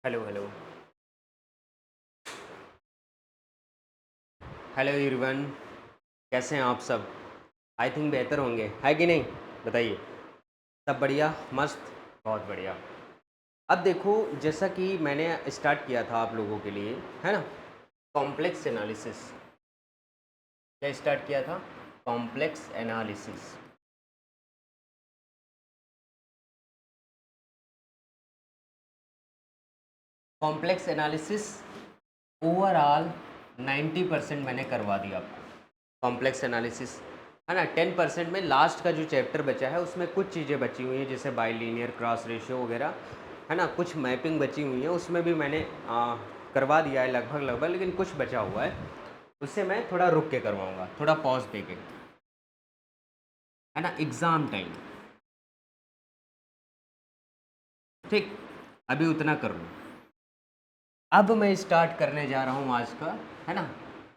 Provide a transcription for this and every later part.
Hello hello. Hello everyone. कैसे हैं आप सब? आई थिंक बेहतर होंगे, है कि नहीं? बताइए। सब बढ़िया, मस्त, बहुत बढ़िया। अब देखो, जैसा कि मैंने स्टार्ट किया था आप लोगों के लिए, है ना, कॉम्प्लेक्स एनालिसिस। क्या स्टार्ट किया था? Complex analysis. Complex analysis overall 90% मैंने करवा दिया आपको। कॉम्प्लेक्स एनालिसिस, है ना। 10% में लास्ट का जो चैप्टर बचा है उसमें कुछ चीज़ें बची हुई हैं, जैसे बाइलीनियर क्रॉस रेशियो वगैरह, है ना। कुछ मैपिंग बची हुई है, उसमें भी मैंने करवा दिया है लगभग लगभग, लेकिन कुछ बचा हुआ है, उससे मैं थोड़ा रुक के करवाऊँगा, थोड़ा पॉज दे के, है ना, एग्ज़ाम टाइम। ठीक, अभी उतना कर लूँ। अब मैं स्टार्ट करने जा रहा हूँ आज का, है ना,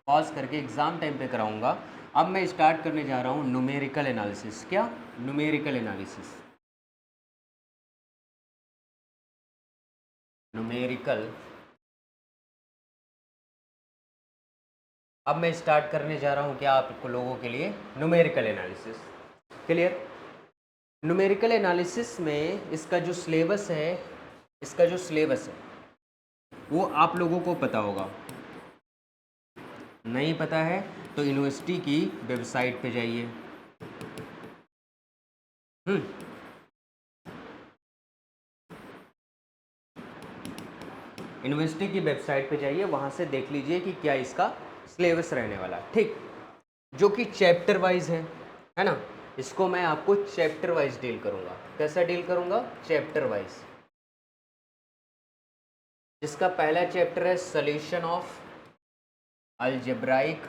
पॉज करके एग्ज़ाम टाइम पे कराऊंगा। अब मैं स्टार्ट करने जा रहा हूँ न्यूमेरिकल एनालिसिस। क्या? Numerical analysis. न्यूमेरिकल। अब मैं स्टार्ट करने जा रहा हूँ क्या आप लोगों के लिए? Numerical analysis. Clear? Numerical analysis में इसका जो सिलेबस है, इसका जो सिलेबस है वो आप लोगों को पता होगा। नहीं पता है तो यूनिवर्सिटी की वेबसाइट पे जाइए। हम्म। यूनिवर्सिटी की वेबसाइट पे जाइए, वहाँ से देख लीजिए कि क्या इसका सिलेबस रहने वाला है। ठीक, जो कि चैप्टर वाइज है ना। इसको मैं आपको चैप्टर वाइज डील करूँगा। कैसा डील करूँगा? Chapter wise. जिसका पहला चैप्टर है solution of algebraic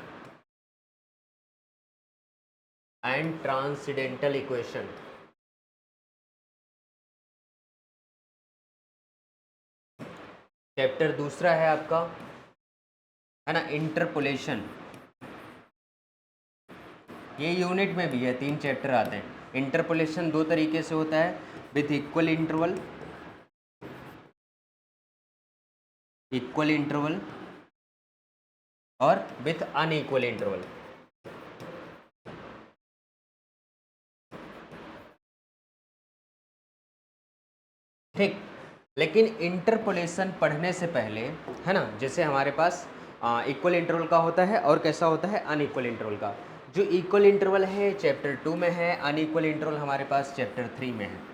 and transcendental equation. Chapter दूसरा है आपका, है ना, इंटरपोलेशन। ये यूनिट में भी है, 3 चैप्टर आते हैं। इंटरपोलेशन दो तरीके से होता है, विथ इक्वल इंटरवल और विथ अनइक्वल इंटरवल। ठीक, लेकिन इंटरपोलेशन पढ़ने से पहले, है ना, जैसे हमारे पास इक्वल इंटरवल का होता है और कैसा होता है अनइक्वल इंटरवल का। जो इक्वल इंटरवल है चैप्टर 2 में है, अनइक्वल इंटरवल हमारे पास चैप्टर 3 में है।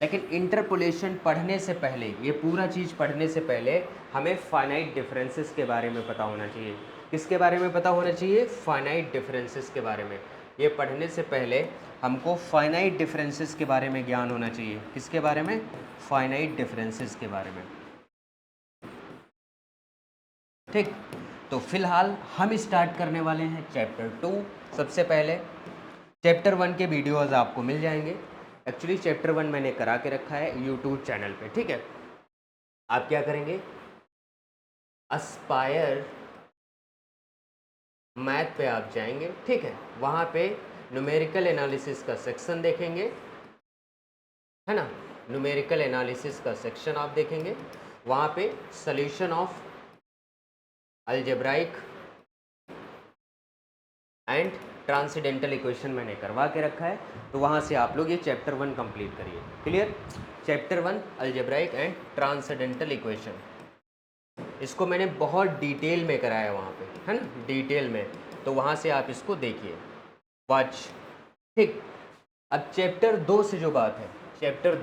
लेकिन इंटरपोलेशन पढ़ने से पहले, ये पूरा चीज़ पढ़ने से पहले हमें फाइनाइट डिफरेंसेस के बारे में पता होना चाहिए। किसके बारे में पता होना चाहिए? फाइनाइट डिफरेंसेस के बारे में। ये पढ़ने से पहले हमको फाइनाइट डिफरेंसेस के बारे में ज्ञान होना चाहिए। किसके बारे में? फाइनाइट डिफरेंसेस के बारे में। ठीक, तो फिलहाल हम स्टार्ट करने वाले हैं चैप्टर 2। सबसे पहले चैप्टर 1 के वीडियोज़ आपको मिल जाएंगे। एक्चुअली चैप्टर 1 मैंने करा के रखा है यूट्यूब चैनल पे। ठीक है, आप क्या करेंगे? अस्पायर मैथ पे आप जाएंगे। ठीक है, वहाँ पे न्यूमेरिकल एनालिसिस का सेक्शन देखेंगे, है ना। न्यूमेरिकल एनालिसिस का सेक्शन आप देखेंगे, वहाँ पे solution of algebraic and transcendental equation मैंने करवा के रखा है, तो वहाँ से आप लोग ये चैप्टर 1 कंप्लीट करिए। Clear? Chapter 1 algebraic and transcendental equation, इसको मैंने बहुत डिटेल में कराया वहाँ पे, है ना, डिटेल में। तो वहाँ से आप इसको देखिए, वॉच। ठीक, अब चैप्टर 2 से जो बात है, चैप्टर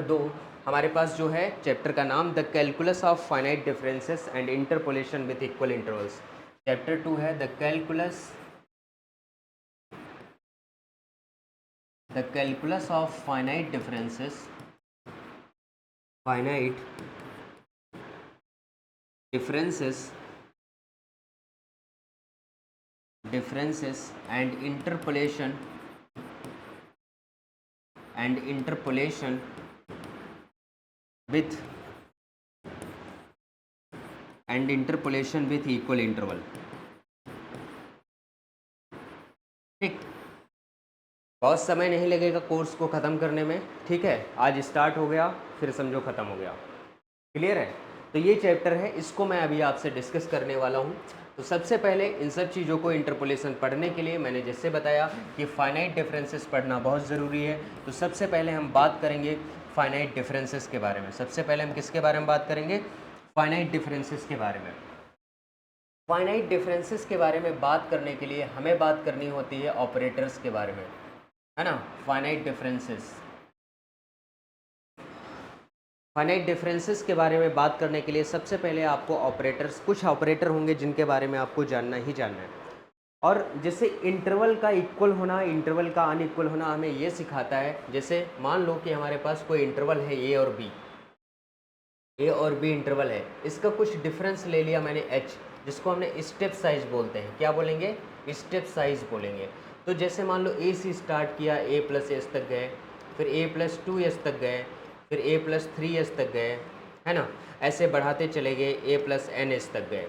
2 हमारे पास जो है, चैप्टर का नाम the calculus of finite differences and interpolation with equal intervals. Chapter 2 है the calculus of finite differences and interpolation with equal interval. ठीक, बहुत समय नहीं लगेगा कोर्स को ख़त्म करने में, ठीक है। आज स्टार्ट हो गया, फिर समझो ख़त्म हो गया। क्लियर है? तो ये चैप्टर है, इसको मैं अभी आपसे डिस्कस करने वाला हूँ। तो सबसे पहले इन सब चीज़ों को इंटरपोलेशन पढ़ने के लिए मैंने जैसे बताया कि फाइनाइट डिफरेंसेस पढ़ना बहुत ज़रूरी है। तो सबसे पहले हम बात करेंगे फाइनाइट डिफरेंसेस के बारे में। सबसे पहले हम किसके बारे में बात करेंगे? फाइनाइट डिफरेंसेस के बारे में। फाइनाइट डिफरेंसेस के बारे में बात करने के लिए हमें बात करनी होती है ऑपरेटर्स के बारे में, है ना। फाइनाइट डिफरेंसेस के बारे में बात करने के लिए सबसे पहले आपको ऑपरेटर्स, कुछ ऑपरेटर होंगे जिनके बारे में आपको जानना ही जानना है। और जैसे इंटरवल का इक्वल होना, इंटरवल का अनइक्वल होना हमें ये सिखाता है। जैसे मान लो कि हमारे पास कोई इंटरवल है ए और बी इंटरवल है, इसका कुछ डिफरेंस ले लिया मैंने एच, जिसको हमने स्टेप साइज बोलते हैं। क्या बोलेंगे? स्टेप साइज बोलेंगे। तो जैसे मान लो ए से स्टार्ट किया, ए प्लस एस तक गए, फिर ए प्लस 2s तक गए, फिर ए प्लस 3s तक गए, है ना। ऐसे बढ़ाते चले गए, ए प्लस ns तक गए।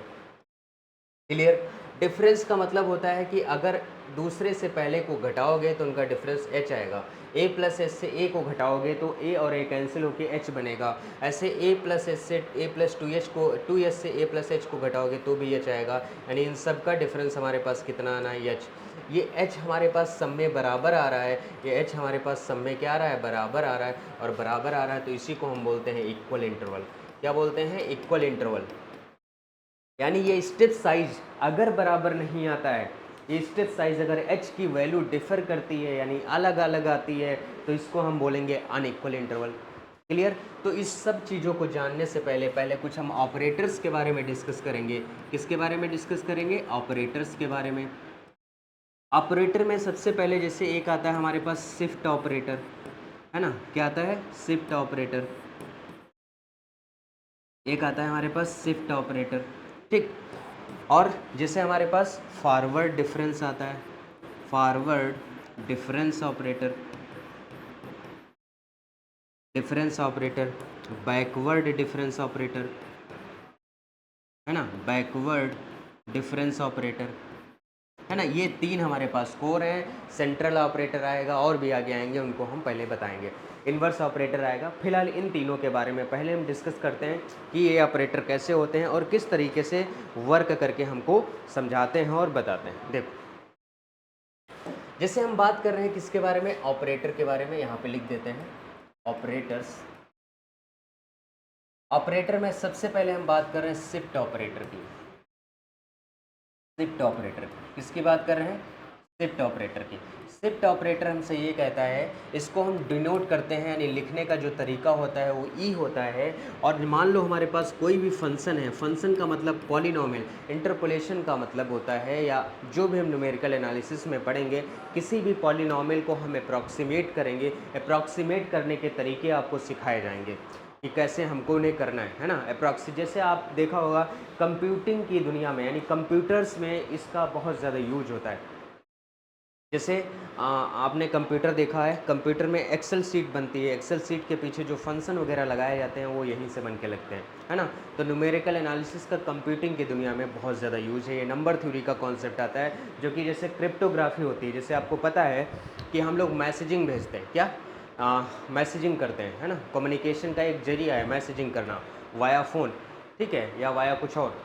क्लियर? डिफरेंस का मतलब होता है कि अगर दूसरे से पहले को घटाओगे तो उनका डिफरेंस h आएगा। a प्लस एस से a को घटाओगे तो a और a कैंसिल होके h बनेगा। ऐसे a प्लस एस से a प्लस 2s से a प्लस h को घटाओगे तो भी h आएगा। यानी इन सब का डिफरेंस हमारे पास कितना आना है? h। ये h हमारे पास सब में बराबर आ रहा है, ये h हमारे पास सब में क्या आ रहा है? बराबर आ रहा है। और बराबर आ रहा है तो इसी को हम बोलते हैं इक्वल इंटरवल। क्या बोलते हैं? Equal interval. यानी ये स्टेप साइज अगर बराबर नहीं आता है, ये स्टेप साइज अगर h की वैल्यू डिफर करती है यानी अलग अलग आती है, तो इसको हम बोलेंगे अनइक्वल इंटरवल। क्लियर? तो इस सब चीज़ों को जानने से पहले कुछ हम ऑपरेटर्स के बारे में डिस्कस करेंगे। किसके बारे में डिस्कस करेंगे? ऑपरेटर्स के बारे में। ऑपरेटर में सबसे पहले जैसे एक आता है हमारे पास शिफ्ट ऑपरेटर, है ना। क्या आता है? Shift operator. एक आता है हमारे पास शिफ्ट ऑपरेटर, ठीक। और जैसे हमारे पास फॉरवर्ड डिफरेंस आता है, forward difference operator, backward difference operator, है ना, बैकवर्ड डिफरेंस ऑपरेटर, है ना। ये तीन हमारे पास कोर हैं। सेंट्रल ऑपरेटर आएगा और भी आगे आएंगे, उनको हम पहले बताएंगे। इन्वर्स ऑपरेटर आएगा। फिलहाल इन तीनों के बारे में पहले हम डिस्कस करते हैं कि ये ऑपरेटर कैसे होते हैं और किस तरीके से वर्क करके हमको समझाते हैं और बताते हैं। देखो, जैसे हम बात कर रहे हैं किसके बारे में? ऑपरेटर के बारे में। यहाँ पे लिख देते हैं ऑपरेटर्स। ऑपरेटर में सबसे पहले हम बात कर रहे हैं शिफ्ट ऑपरेटर की। शिफ्ट ऑपरेटर किसकी बात कर रहे हैं? शिफ्ट ऑपरेटर की। शिफ्ट ऑपरेटर हमसे ये कहता है, इसको हम डिनोट करते हैं, यानी लिखने का जो तरीका होता है वो ई होता है। और मान लो हमारे पास कोई भी फंक्शन है, फंक्शन का मतलब पॉलिनोमियल, इंटरपोलेशन का मतलब होता है, या जो भी हम न्यूमेरिकल एनालिसिस में पढ़ेंगे, किसी भी पॉलिनोमियल को हम अप्रॉक्सीमेट करेंगे। अप्रॉक्सीमेट करने के तरीके आपको सिखाए जाएंगे कि कैसे हमको उन्हें करना है ना। जैसे आप देखा होगा कंप्यूटिंग की दुनिया में, यानी कंप्यूटर्स में इसका बहुत ज़्यादा यूज होता है। जैसे आपने कंप्यूटर देखा है, कंप्यूटर में एक्सेल सीट बनती है, एक्सेल सीट के पीछे जो फंक्शन वगैरह लगाए जाते हैं वो यहीं से बन के लगते हैं, है ना। तो न्यूमेरिकल एनालिसिस का कंप्यूटिंग की दुनिया में बहुत ज़्यादा यूज है। ये नंबर थ्योरी का कॉन्सेप्ट आता है, जो कि जैसे क्रिप्टोग्राफी होती है। जैसे आपको पता है कि हम लोग मैसेजिंग भेजते हैं, क्या मैसेजिंग करते हैं, है ना। कम्युनिकेशन का एक जरिया है मैसेजिंग करना, वाया फ़ोन, ठीक है, या वाया कुछ और।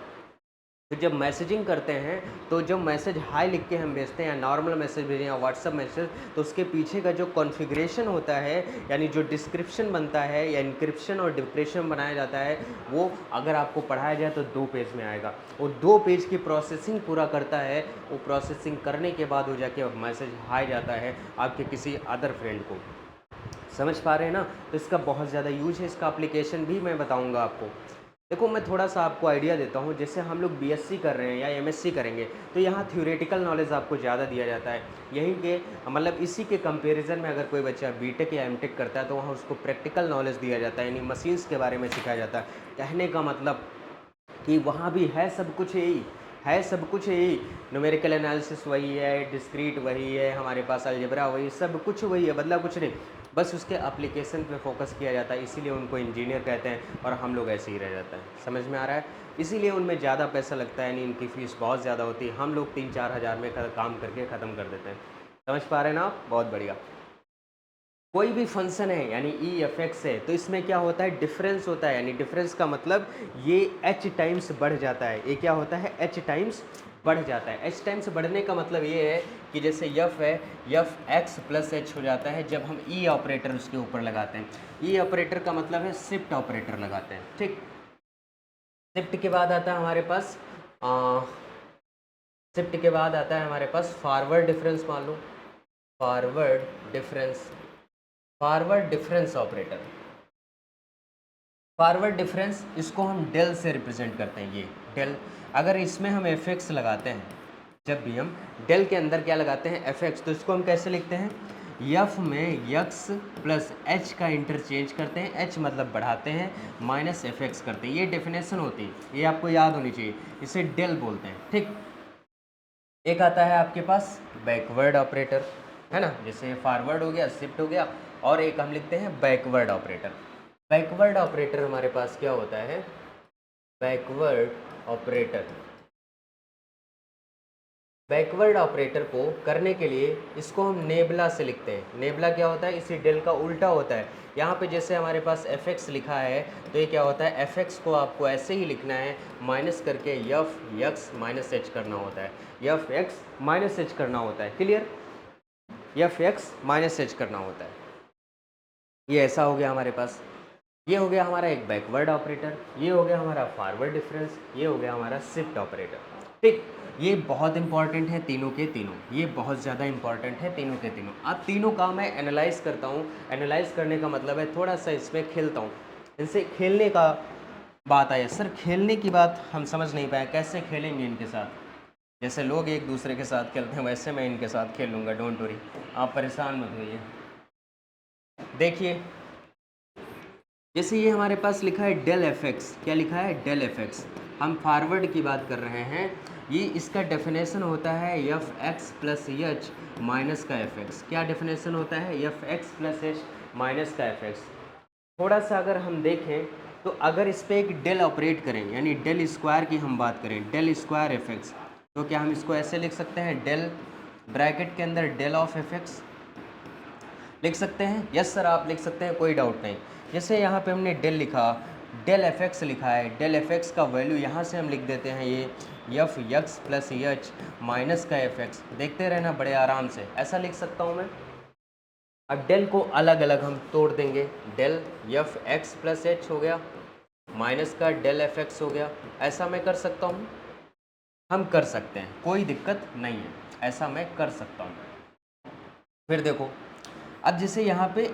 तो जब मैसेजिंग करते हैं तो जब मैसेज हाई लिख के हम भेजते हैं या नॉर्मल मैसेज भेजें या व्हाट्सअप मैसेज, तो उसके पीछे का जो कॉन्फ़िगरेशन होता है, यानी जो डिस्क्रिप्शन बनता है या इंक्रिप्शन और डिक्रिप्शन बनाया जाता है, वो अगर आपको पढ़ाया जाए तो 2 पेज में आएगा। वो 2 पेज की प्रोसेसिंग पूरा करता है। वो प्रोसेसिंग करने के बाद हो जाके मैसेज हाई जाता है आपके किसी अदर फ्रेंड को। समझ पा रहे हैं ना। तो इसका बहुत ज़्यादा यूज है, इसका एप्लीकेशन भी मैं बताऊँगा आपको। देखो, मैं थोड़ा सा आपको आइडिया देता हूँ। जैसे हम लोग बीएससी कर रहे हैं या एमएससी करेंगे, तो यहाँ थ्योरेटिकल नॉलेज आपको ज़्यादा दिया जाता है। यहीं के मतलब इसी के कंपैरिजन में अगर कोई बच्चा बीटेक या एमटेक करता है तो वहाँ उसको प्रैक्टिकल नॉलेज दिया जाता है, यानी मशीन्स के बारे में सिखाया जाता है। कहने का मतलब कि वहाँ भी है सब कुछ यही, है सब कुछ यही। न्यूमेरिकल एनालिसिस वही है, डिस्क्रीट वही है, हमारे पास अलजेब्रा वही, सब कुछ वही है, बदला कुछ नहीं। बस उसके एप्लीकेशन पे फोकस किया जाता है, इसीलिए उनको इंजीनियर कहते हैं और हम लोग ऐसे ही रह जाता है। समझ में आ रहा है? इसीलिए उनमें ज़्यादा पैसा लगता है, यानी इनकी फ़ीस बहुत ज़्यादा होती है। हम लोग 3-4 हज़ार में काम करके ख़त्म कर देते हैं। समझ पा रहे हैं ना आप? बहुत बढ़िया। कोई भी फंक्शन है यानी ई एफ एक्स है तो इसमें क्या होता है, डिफरेंस होता है, यानी डिफरेंस का मतलब ये एच टाइम्स बढ़ जाता है। ये क्या होता है, एच टाइम्स बढ़ जाता है। एच टाइम्स बढ़ने का मतलब ये है कि जैसे यफ है, यफ एक्स प्लस एच हो जाता है जब हम ई ऑपरेटर उसके ऊपर लगाते हैं। ई ऑपरेटर का मतलब है शिफ्ट ऑपरेटर लगाते हैं, ठीक। शिफ्ट के बाद आता है हमारे पास शिफ्ट के बाद आता है हमारे पास फॉरवर्ड डिफरेंस, मान लो forward difference, forward difference operator. Forward difference इसको हम डेल से रिप्रेजेंट करते हैं। ये डेल, अगर इसमें हम एफ एक्स लगाते हैं, जब भी हम डेल के अंदर क्या लगाते हैं, एफ एक्स, तो इसको हम कैसे लिखते हैं, यफ में यक्स प्लस एच का इंटरचेंज करते हैं, एच मतलब बढ़ाते हैं, माइनस एफ एक्स करते हैं। ये डेफिनेशन होती है, ये आपको याद होनी चाहिए, इसे डेल बोलते हैं, ठीक। एक आता है आपके पास बैकवर्ड ऑपरेटर, है ना, जैसे फॉरवर्ड हो गया, शिफ्ट हो गया, और एक हम लिखते हैं बैकवर्ड ऑपरेटर। बैकवर्ड ऑपरेटर हमारे पास क्या होता है, बैकवर्ड ऑपरेटर, बैकवर्ड ऑपरेटर को करने के लिए इसको हम नेबला से लिखते हैं। नेबला क्या होता है, इसी डेल का उल्टा होता है। यहाँ पे जैसे हमारे पास एफ एक्स लिखा है तो ये क्या होता है, एफ एक्स को आपको ऐसे ही लिखना है, माइनस करके यफ यक्स माइनस एच करना होता है, यफ एक्स माइनस एच करना होता है, clear, F x minus H करना होता है। ये ऐसा हो गया हमारे पास। ये हो गया हमारा एक बैकवर्ड ऑपरेटर, ये हो गया हमारा फॉरवर्ड डिफरेंस, ये हो गया हमारा शिफ्ट ऑपरेटर, ठीक। ये बहुत इंपॉर्टेंट है तीनों के तीनों, ये बहुत ज़्यादा इंपॉर्टेंट है तीनों के तीनों। अब तीनों का मैं एनालाइज करता हूँ। एनालाइज करने का मतलब है थोड़ा सा इसमें खेलता हूँ, इनसे खेलने का बात आया। सर खेलने की बात हम समझ नहीं पाए, कैसे खेलेंगे इनके साथ, जैसे लोग एक दूसरे के साथ खेलते हैं वैसे मैं इनके साथ खेल लूँगा, डोंट वरी, आप परेशान मत होइए। देखिए जैसे ये हमारे पास लिखा है डेल एफ एक्स, क्या लिखा है, डेल एफ एक्स, हम फॉरवर्ड की बात कर रहे हैं। ये इसका डेफिनेशन होता है f x plus H minus का एफ एक्स। क्या डेफिनेशन होता है, f x plus H minus का एफ एक्स। थोड़ा सा अगर हम देखें तो अगर इस पर एक डेल ऑपरेट करें, यानी डेल स्क्वायर की हम बात करें, डेल स्क्वायर एफ एक्स, तो क्या हम इसको ऐसे लिख सकते हैं, डेल ब्रैकेट के अंदर डेल ऑफ एफ एक्स लिख सकते हैं। यस सर आप लिख सकते हैं, कोई डाउट नहीं। जैसे यहाँ पे हमने डेल लिखा, डेल एफ एक्स लिखा है, डेल एफ एक्स का वैल्यू यहाँ से हम लिख देते हैं ये F X plus H minus का एफ एक्स। देखते रहना बड़े आराम से, ऐसा लिख सकता हूँ मैं। अब डेल को अलग अलग हम तोड़ देंगे, del f x plus h हो गया, माइनस का डेल एफ एक्स हो गया। ऐसा मैं कर सकता हूँ, हम कर सकते हैं, कोई दिक्कत नहीं है, ऐसा मैं कर सकता हूँ। फिर देखो अब जैसे यहाँ पे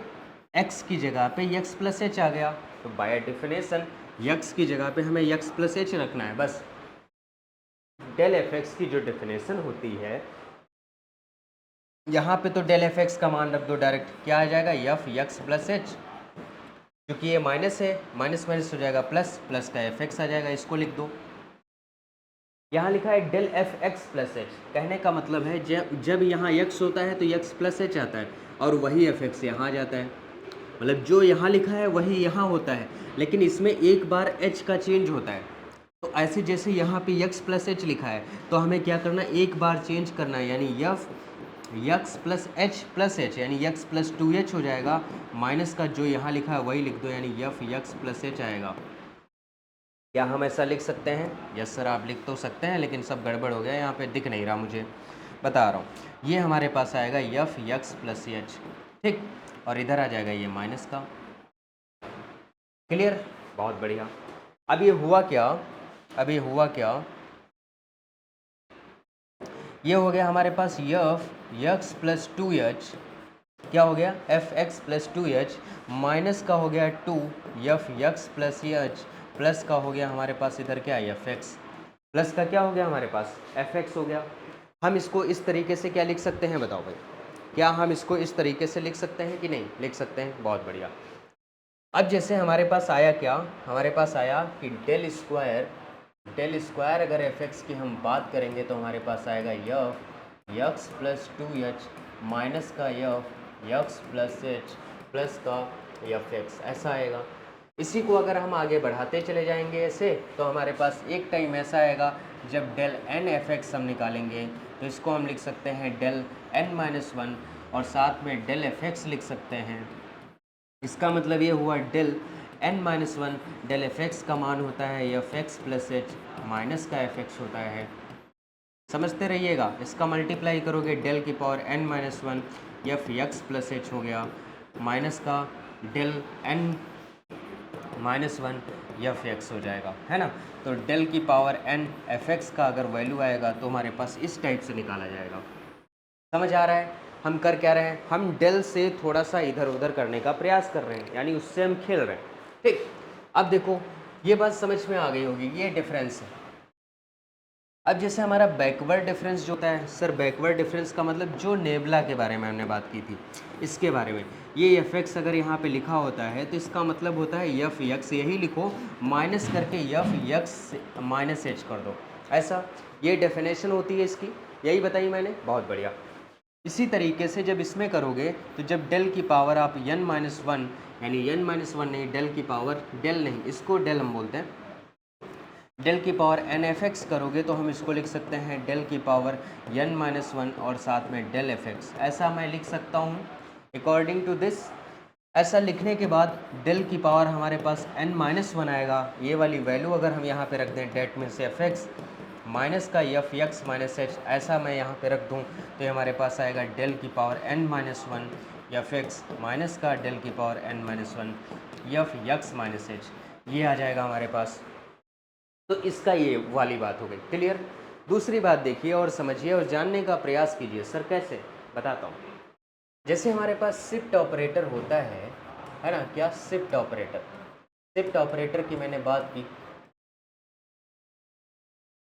x की जगह पे x प्लस एच आ गया, तो बाय डेफिनेशन x की जगह पे हमें x प्लस एच रखना है बस। डेल एफ एक्स की जो डेफिनेशन होती है, यहाँ पे तो डेल एफ एक्स का मान रख दो डायरेक्ट, क्या आ जाएगा, यफ यक्स प्लस एच, क्योंकि ये माइनस है, माइनस माइनस हो जाएगा प्लस, प्लस का एफ एक्स आ जाएगा, इसको लिख दो। यहाँ लिखा है del f x plus h, कहने का मतलब है जब यहाँ x होता है तो x प्लस एच आता है, और वही एफ एक्स यहाँ आ जाता है। मतलब जो यहाँ लिखा है वही यहाँ होता है, लेकिन इसमें एक बार h का चेंज होता है। तो ऐसे जैसे यहाँ पे x प्लस एच लिखा है तो हमें क्या करना है, एक बार चेंज करना है, यानी यफ यक्स प्लस एच यानी यक्स प्लस 2h हो जाएगा, माइनस का जो यहाँ लिखा है वही लिख दो, यानी यफ यक्स प्लस एच आएगा। क्या हम ऐसा लिख सकते हैं? यस सर आप लिख तो सकते हैं, लेकिन सब गड़बड़ हो गया, यहाँ पे दिख नहीं रहा मुझे, बता रहा हूँ। ये हमारे पास आएगा यफ यक्स प्लस एच, ठीक, और इधर आ जाएगा ये माइनस का, क्लियर, बहुत बढ़िया। अब ये हुआ क्या, अब ये हुआ क्या, ये हो गया हमारे पास यफ यक्स प्लस 2h, क्या हो गया, F x plus 2h, minus का हो गया 2 F X plus H, plus का हो गया हमारे पास इधर क्या, एफ एक्स, प्लस का क्या हो गया हमारे पास, एफ एक्स हो गया। हम इसको इस तरीके से क्या लिख सकते हैं, बताओ भाई, क्या हम इसको इस तरीके से लिख सकते हैं कि नहीं लिख सकते हैं, बहुत बढ़िया। अब जैसे हमारे पास आया क्या, हमारे पास आया कि डेल स्क्वायर अगर एफ एक्स की हम बात करेंगे तो हमारे पास आएगा F X plus 2h minus का F X plus H plus का एफ एक्स, ऐसा आएगा। इसी को अगर हम आगे बढ़ाते चले जाएंगे ऐसे, तो हमारे पास एक टाइम ऐसा आएगा जब डेल एन एफ एक्स हम निकालेंगे, तो इसको हम लिख सकते हैं डेल एन माइनस वन, और साथ में डेल एफ एक्स लिख सकते हैं। इसका मतलब ये हुआ del n minus one, del f x का मान होता है f x plus H, minus का एफ एक्स होता है। समझते रहिएगा, इसका मल्टीप्लाई करोगे डेल की power n minus one f x plus h हो गया, माइनस का del n minus one f x हो जाएगा, है ना। तो डेल की पावर एन एफ एक्स का अगर वैल्यू आएगा तो हमारे पास इस टाइप से निकाला जाएगा। समझ आ रहा है हम कर क्या रहे हैं? हम डेल से थोड़ा सा इधर उधर करने का प्रयास कर रहे हैं, यानी उससे हम खेल रहे हैं। ठीक, अब देखो ये बात समझ में आ गई होगी, ये डिफरेंस है। अब जैसे हमारा बैकवर्ड डिफरेंस जो होता है, सर बैकवर्ड डिफरेंस का मतलब जो नेबुला के बारे में हमने बात की थी, इसके बारे में, ये एफ एक्स अगर यहाँ पे लिखा होता है तो इसका मतलब होता है एफ एक्स, यही लिखो, माइनस करके एफ एक्स माइनस एच कर दो, ऐसा ये डेफिनेशन होती है इसकी, यही बताई मैंने, बहुत बढ़िया। इसी तरीके से जब इसमें करोगे तो जब डेल की पावर आप n माइनस वन, यानी n माइनस वन नहीं, डेल की पावर, डेल नहीं, इसको डेल हम बोलते हैं, डेल की पावर एन एफ एक्स करोगे तो हम इसको लिख सकते हैं डेल की पावर n माइनस वन और साथ में डेल एफ एक्स, ऐसा मैं लिख सकता हूँ अकॉर्डिंग टू दिस। ऐसा लिखने के बाद डेल की पावर हमारे पास n माइनस वन आएगा, ये वाली वैल्यू अगर हम यहाँ पे रख दें, डेट में से एफ एक्स माइनस का एफ एक्स माइनस एच, ऐसा मैं यहाँ पे रख दूँ तो ये हमारे पास आएगा डेल की power n minus one f x minus का डेल की power n minus one f x minus H, ये आ जाएगा हमारे पास। तो इसका ये वाली बात हो गई क्लियर। दूसरी बात देखिए और समझिए और जानने का प्रयास कीजिए, सर कैसे, बताता हूँ। जैसे हमारे पास शिफ्ट ऑपरेटर होता है ना, क्या शिफ्ट ऑपरेटर, शिफ्ट ऑपरेटर की मैंने बात की,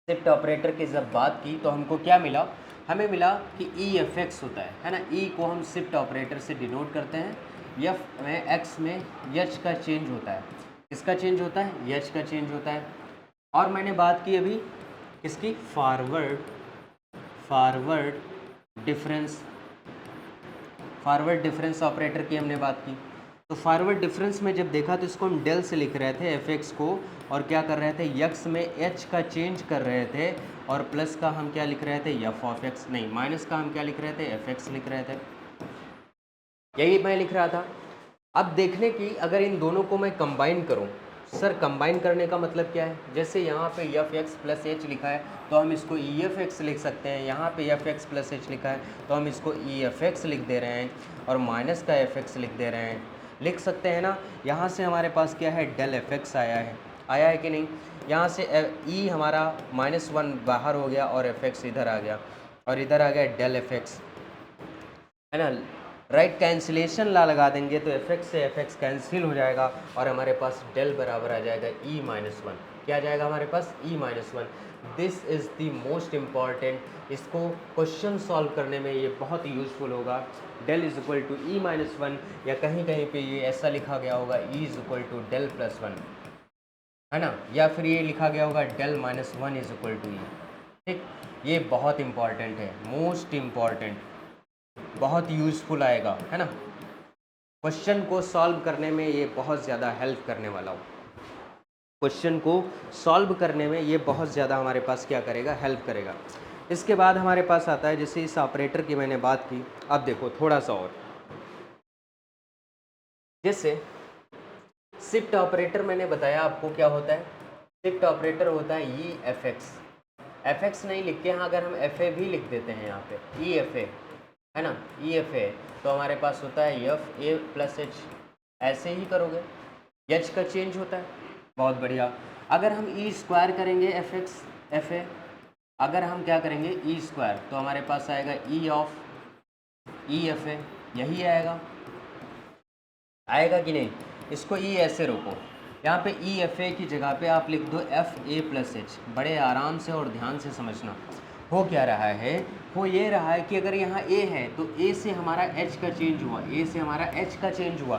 शिफ्ट ऑपरेटर की जब बात की तो हमको क्या मिला, हमें मिला कि ई एफ एक्स होता है ना, ई को हम शिफ्ट ऑपरेटर से डिनोट करते हैं, एफ में एक्स में एच का चेंज होता है, किसका चेंज होता है, एच का चेंज होता है। और मैंने बात की अभी किसकी, फॉरवर्ड डिफरेंस ऑपरेटर की हमने बात की। तो फॉरवर्ड डिफरेंस में जब देखा तो इसको हम डेल से लिख रहे थे एफ एक्स को, और क्या कर रहे थे, यक्स में एच का चेंज कर रहे थे, और प्लस का हम क्या लिख रहे थे, एफ ऑफ एक्स, नहीं माइनस का हम क्या लिख रहे थे, एफ एक्स लिख रहे थे, यही मैं लिख रहा था। अब देखने की अगर इन दोनों को मैं कंबाइन करूं, सर कंबाइन करने का मतलब क्या है, जैसे यहाँ पे एफ एक्स प्लस एच लिखा है तो हम इसको ई एफ एक्स लिख सकते हैं, यहाँ पे एफ एक्स प्लस एच लिखा है तो हम इसको ई एफ एक्स लिख दे रहे हैं, और माइनस का एफ एक्स लिख दे रहे हैं, लिख सकते हैं ना। यहाँ से हमारे पास क्या है, डेल एफ एक्स आया है कि नहीं, यहाँ से ई हमारा माइनस वन बाहर हो गया और एफ एक्स इधर आ गया, और इधर आ गया डेल एफ एक्स, है ना। राइट, कैंसिलेशन ला लगा देंगे तो एफ एक्स से एफ एक्स कैंसिल हो जाएगा और हमारे पास डेल बराबर आ जाएगा ई माइनस वन, क्या आ जाएगा हमारे पास, E minus one. This is the most important, इसको क्वेश्चन सॉल्व करने में ये बहुत यूज़फुल होगा। Del is equal to E minus one, या कहीं कहीं पे ये ऐसा लिखा गया होगा E is equal to del plus one, है ना, या फिर ये लिखा गया होगा del minus one is equal to E. ठीक, ये बहुत इंपॉर्टेंट है, मोस्ट इम्पॉर्टेंट, बहुत यूज़फुल आएगा, है ना। क्वेश्चन को सॉल्व करने में ये बहुत ज़्यादा हेल्प करने वाला हो, क्वेश्चन को सॉल्व करने में ये बहुत ज़्यादा हमारे पास क्या करेगा, हेल्प करेगा। इसके बाद हमारे पास आता है, जैसे इस ऑपरेटर की मैंने बात की, अब देखो थोड़ा सा और, जैसे शिफ्ट ऑपरेटर मैंने बताया आपको क्या होता है, शिफ्ट ऑपरेटर होता है E F x, F x नहीं लिख के यहाँ अगर हम एफ ए भी लिख देते हैं यहाँ पे ई एफ ए, है ना, ई एफ ए, तो हमारे पास होता है एफ ए प्लस एच, ऐसे ही करोगे, एच का चेंज होता है, बहुत बढ़िया। अगर हम ई स्क्वायर करेंगे एफ एक्स एफ ए, अगर हम क्या करेंगे ई स्क्वायर, तो हमारे पास आएगा ई ऑफ ई एफ ए, यही आएगा कि नहीं। इसको ई ऐसे रोको, यहाँ पे ई एफ ए की जगह पे आप लिख दो एफ ए प्लस एच, बड़े आराम से और ध्यान से समझना। हो क्या रहा है, हो ये रहा है कि अगर यहाँ ए है तो ए से हमारा एच का चेंज हुआ, ए से हमारा एच का चेंज हुआ,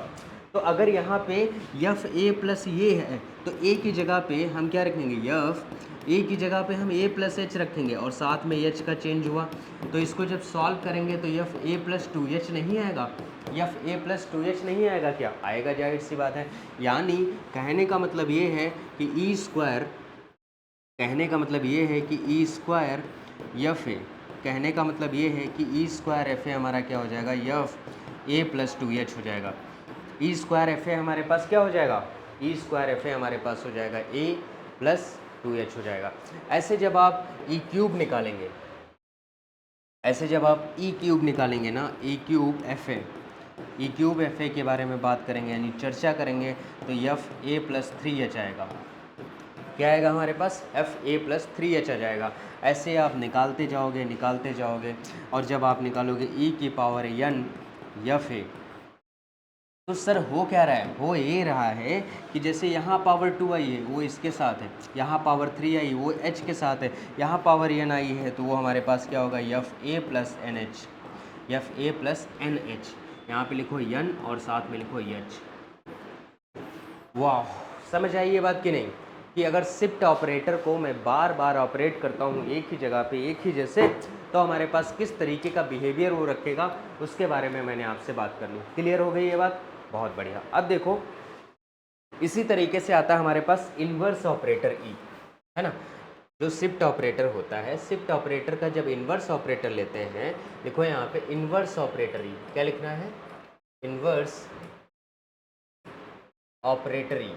तो अगर यहाँ पे एफ ए प्लस ये है तो ए की जगह पे हम क्या रखेंगे, एफ ए की जगह पे हम ए प्लस एच रखेंगे, और साथ में एच का चेंज हुआ, तो इसको जब सॉल्व करेंगे तो F a plus two H नहीं आएगा, एफ ए प्लस 2h नहीं आएगा क्या? आएगा, जाहिर सी बात है। यानी कहने का मतलब ये है कि ई स्क्वायर, कहने का मतलब ये है कि ई स्क्वायर एफ ए, कहने का मतलब ये है कि ई स्क्वायर एफ ए हमारा क्या हो जाएगा? एफ ए प्लस 2h हो जाएगा। ई स्क्वायर एफ ए हमारे पास क्या हो जाएगा? ई स्क्वायर एफ ए हमारे पास हो जाएगा ए प्लस 2h हो जाएगा। ऐसे जब आप ई क्यूब निकालेंगे, ऐसे जब आप ई क्यूब निकालेंगे ना, E cube F A, E cube F A के बारे में बात करेंगे यानी चर्चा करेंगे, तो एफ ए प्लस 3h आएगा। क्या आएगा हमारे पास? एफ ए प्लस 3h आ जाएगा। ऐसे आप निकालते जाओगे, निकालते जाओगे, और जब आप निकालोगे ई की पावर n एफ ए, तो सर हो क्या रहा है? हो ये रहा है कि जैसे यहाँ पावर 2 आई है वो इसके साथ है, यहाँ पावर 3 आई वो h के साथ है, यहाँ पावर n आई है तो वो हमारे पास क्या होगा? F a plus n h, f a plus n h. यहाँ पे लिखो n और साथ में लिखो h। वाह, समझ आई ये बात कि नहीं? कि अगर शिफ्ट ऑपरेटर को मैं बार बार ऑपरेट करता हूँ एक ही जगह पे एक ही जैसे, तो हमारे पास किस तरीके का बिहेवियर वो रखेगा उसके बारे में मैंने आपसे बात कर ली। क्लियर हो गई ये बात? बहुत बढ़िया। अब देखो, इसी तरीके से आता है हमारे पास इन्वर्स ऑपरेटर ई, है ना? जो शिफ्ट ऑपरेटर होता है, शिफ्ट ऑपरेटर का जब इन्वर्स ऑपरेटर लेते हैं, देखो यहाँ पे इन्वर्स ऑपरेटर ई, क्या लिखना है? इन्वर्स ऑपरेटर ई।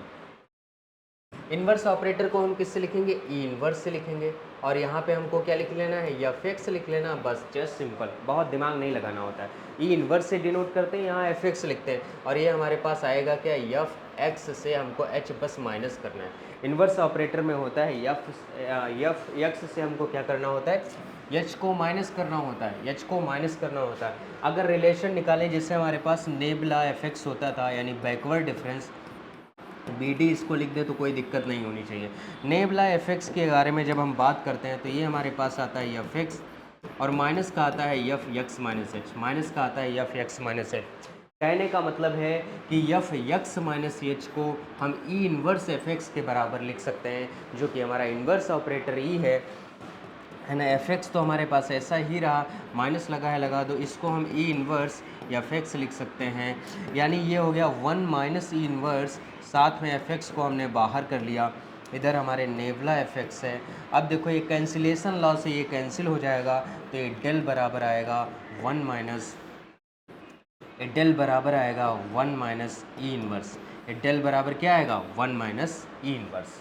इन्वर्स ऑपरेटर को हम किससे लिखेंगे? ई इन्वर्स से लिखेंगे। और यहाँ पे हमको क्या लिख लेना है? एफ एक्स लिख लेना, बस जस्ट सिंपल, बहुत दिमाग नहीं लगाना होता है। ई इन्वर्स से डिनोट करते हैं, यहाँ एफ एक्स लिखते हैं, और ये हमारे पास आएगा क्या? एफ एक्स से हमको एच बस माइनस करना है। इन्वर्स ऑपरेटर में होता है एफ एक्स से हमको क्या करना होता है? एच को माइनस करना होता है, एच को माइनस करना होता है। अगर रिलेशन निकालें जिससे हमारे पास नेबला एफ एक्स होता था, यानी बैकवर्ड डिफरेंस, बी डी इसको लिख दे तो कोई दिक्कत नहीं होनी चाहिए। नेबला एफ एक्स के बारे में जब हम बात करते हैं तो ये हमारे पास आता है एफ एक्स, और माइनस का आता है f x minus H, minus का आता है एफ एक्स माइनस एच। कहने का मतलब है कि एफ एक्स माइनस एच को हम ई इन्वर्स एफ एक्स के बराबर लिख सकते हैं, जो कि हमारा इन्वर्स ऑपरेटर ई है ना? एफ एक्स तो हमारे पास ऐसा ही रहा, माइनस लगा है, लगा दो, इसको हम ई इन्वर्स एफ एक्स लिख सकते हैं। यानी ये हो गया 1 माइनस ई इन्वर्स, साथ में एफ एक्स को हमने बाहर कर लिया, इधर हमारे नेबला एफ एक्स है। अब देखो ये कैंसिलेशन लॉ से ये कैंसिल हो जाएगा, तो ये डेल बराबर आएगा 1 माइनस, डेल बराबर आएगा 1 माइनस ई इन्वर्स। डेल बराबर क्या आएगा? 1 माइनस ई इन्वर्स।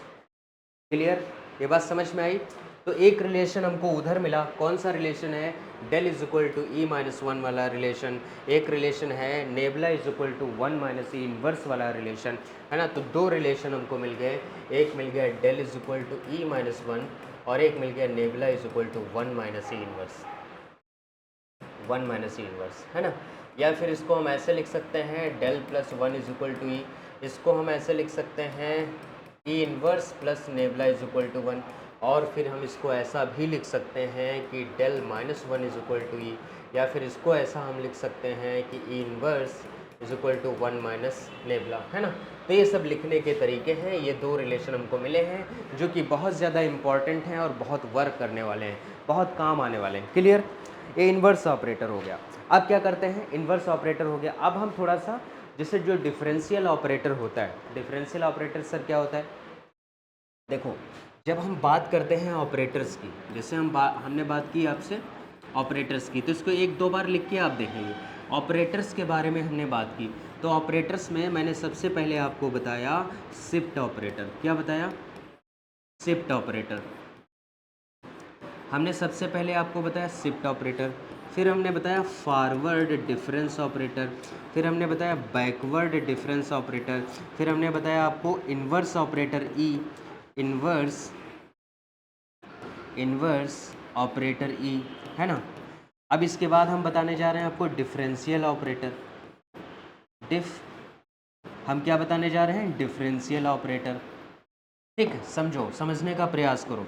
क्लियर? ये बात समझ में आई? तो एक रिलेशन हमको उधर मिला, कौन सा रिलेशन है? Del is equal to E minus 1 वाला रिलेशन। एक रिलेशन है nabla is equal to 1 minus E inverse वाला रिलेशन, है ना? तो दो रिलेशन हमको मिल गए, एक मिल गया del is equal to E minus 1, और एक मिल गया nabla is equal to 1 minus E inverse, 1 minus E inverse, है ना? या फिर इसको हम ऐसे लिख सकते हैं del plus 1 is equal to E, इसको हम ऐसे लिख सकते हैं E inverse plus nabla is equal to 1, और फिर हम इसको ऐसा भी लिख सकते हैं कि del minus 1 is equal to E, या फिर इसको ऐसा हम लिख सकते हैं कि E inverse is equal to 1 minus nabla, है ना? तो ये सब लिखने के तरीके हैं। ये दो रिलेशन हमको मिले हैं जो कि बहुत ज़्यादा इम्पॉर्टेंट हैं और बहुत वर्क करने वाले हैं, बहुत काम आने वाले हैं। क्लियर? ये इन्वर्स ऑपरेटर हो गया। अब क्या करते हैं? इन्वर्स ऑपरेटर हो गया। अब हम थोड़ा सा, जैसे जो डिफरेंशियल ऑपरेटर होता है, डिफरेंशियल ऑपरेटर सर क्या होता है? देखो, जब हम बात करते हैं ऑपरेटर्स की, जैसे हमने बात की आपसे ऑपरेटर्स की, तो इसको एक दो बार लिख के आप देखेंगे। ऑपरेटर्स के बारे में हमने बात की, तो ऑपरेटर्स में मैंने सबसे पहले आपको बताया शिफ्ट ऑपरेटर। क्या बताया? Shift operator. हमने सबसे पहले आपको बताया शिफ्ट ऑपरेटर, फिर हमने बताया फॉरवर्ड डिफरेंस ऑपरेटर, फिर हमने बताया बैकवर्ड डिफरेंस ऑपरेटर, फिर हमने बताया आपको इन्वर्स ऑपरेटर ई, इन्वर्स ऑपरेटर ई, है ना? अब इसके बाद हम बताने जा रहे हैं आपको डिफरेंशियल ऑपरेटर। हम क्या बताने जा रहे हैं? Differential operator. ठीक है, समझो, समझने का प्रयास करो।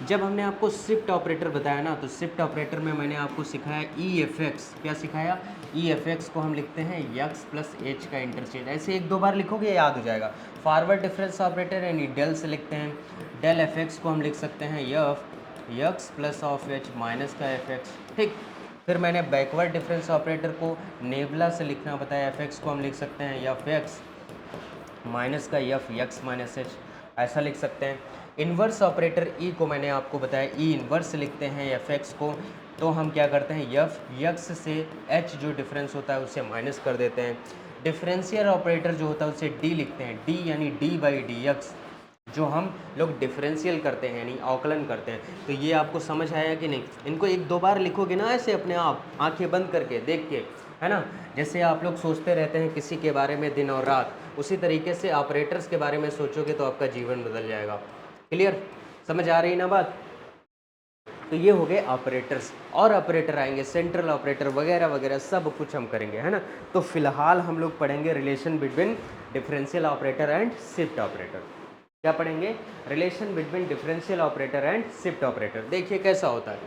जब हमने आपको शिफ्ट ऑपरेटर बताया ना, तो शिफ्ट ऑपरेटर में मैंने आपको सिखाया ई एफ एक्स। क्या सिखाया? ई एफ एक्स को हम लिखते हैं यक्स प्लस एच का इंटरचेंज। ऐसे एक दो बार लिखोगे याद हो जाएगा। फॉरवर्ड डिफरेंस ऑपरेटर यानी डेल से लिखते हैं, डेल एफ एक्स को हम लिख सकते हैं F X plus of H minus का एफ एक्स। ठीक, फिर मैंने बैकवर्ड डिफरेंस ऑपरेटर को नेबुला से लिखना बताया, एफ एक्स को हम लिख सकते हैं एफ एक्स माइनस का एफ एक्स माइनस एच, ऐसा लिख सकते हैं। इन्वर्स ऑपरेटर ई को मैंने आपको बताया, ई इन्वर्स लिखते हैं एफ एक्स को, तो हम क्या करते हैं एफ एक्स से एच जो डिफरेंस होता है उसे माइनस कर देते हैं। डिफरेंशियल ऑपरेटर जो होता है उसे डी लिखते हैं, डी यानी डी बाई डी एक्स, जो हम लोग डिफरेंशियल करते हैं यानी अवकलन करते हैं। तो ये आपको समझ आया कि नहीं? इनको एक दो बार लिखोगे ना ऐसे अपने आप आंखें बंद करके देख के, है ना, जैसे आप लोग सोचते रहते हैं किसी के बारे में दिन और रात, उसी तरीके से ऑपरेटर्स के बारे में सोचोगे तो आपका जीवन बदल जाएगा। क्लियर? समझ आ रही ना बात? तो ये हो गए ऑपरेटर्स, और ऑपरेटर आएंगे सेंट्रल ऑपरेटर वगैरह वगैरह सब कुछ हम करेंगे, है ना। तो फिलहाल हम लोग पढ़ेंगे relation between differential operator and shift operator. क्या पढ़ेंगे? Relation between differential operator and shift operator. देखिए कैसा होता है,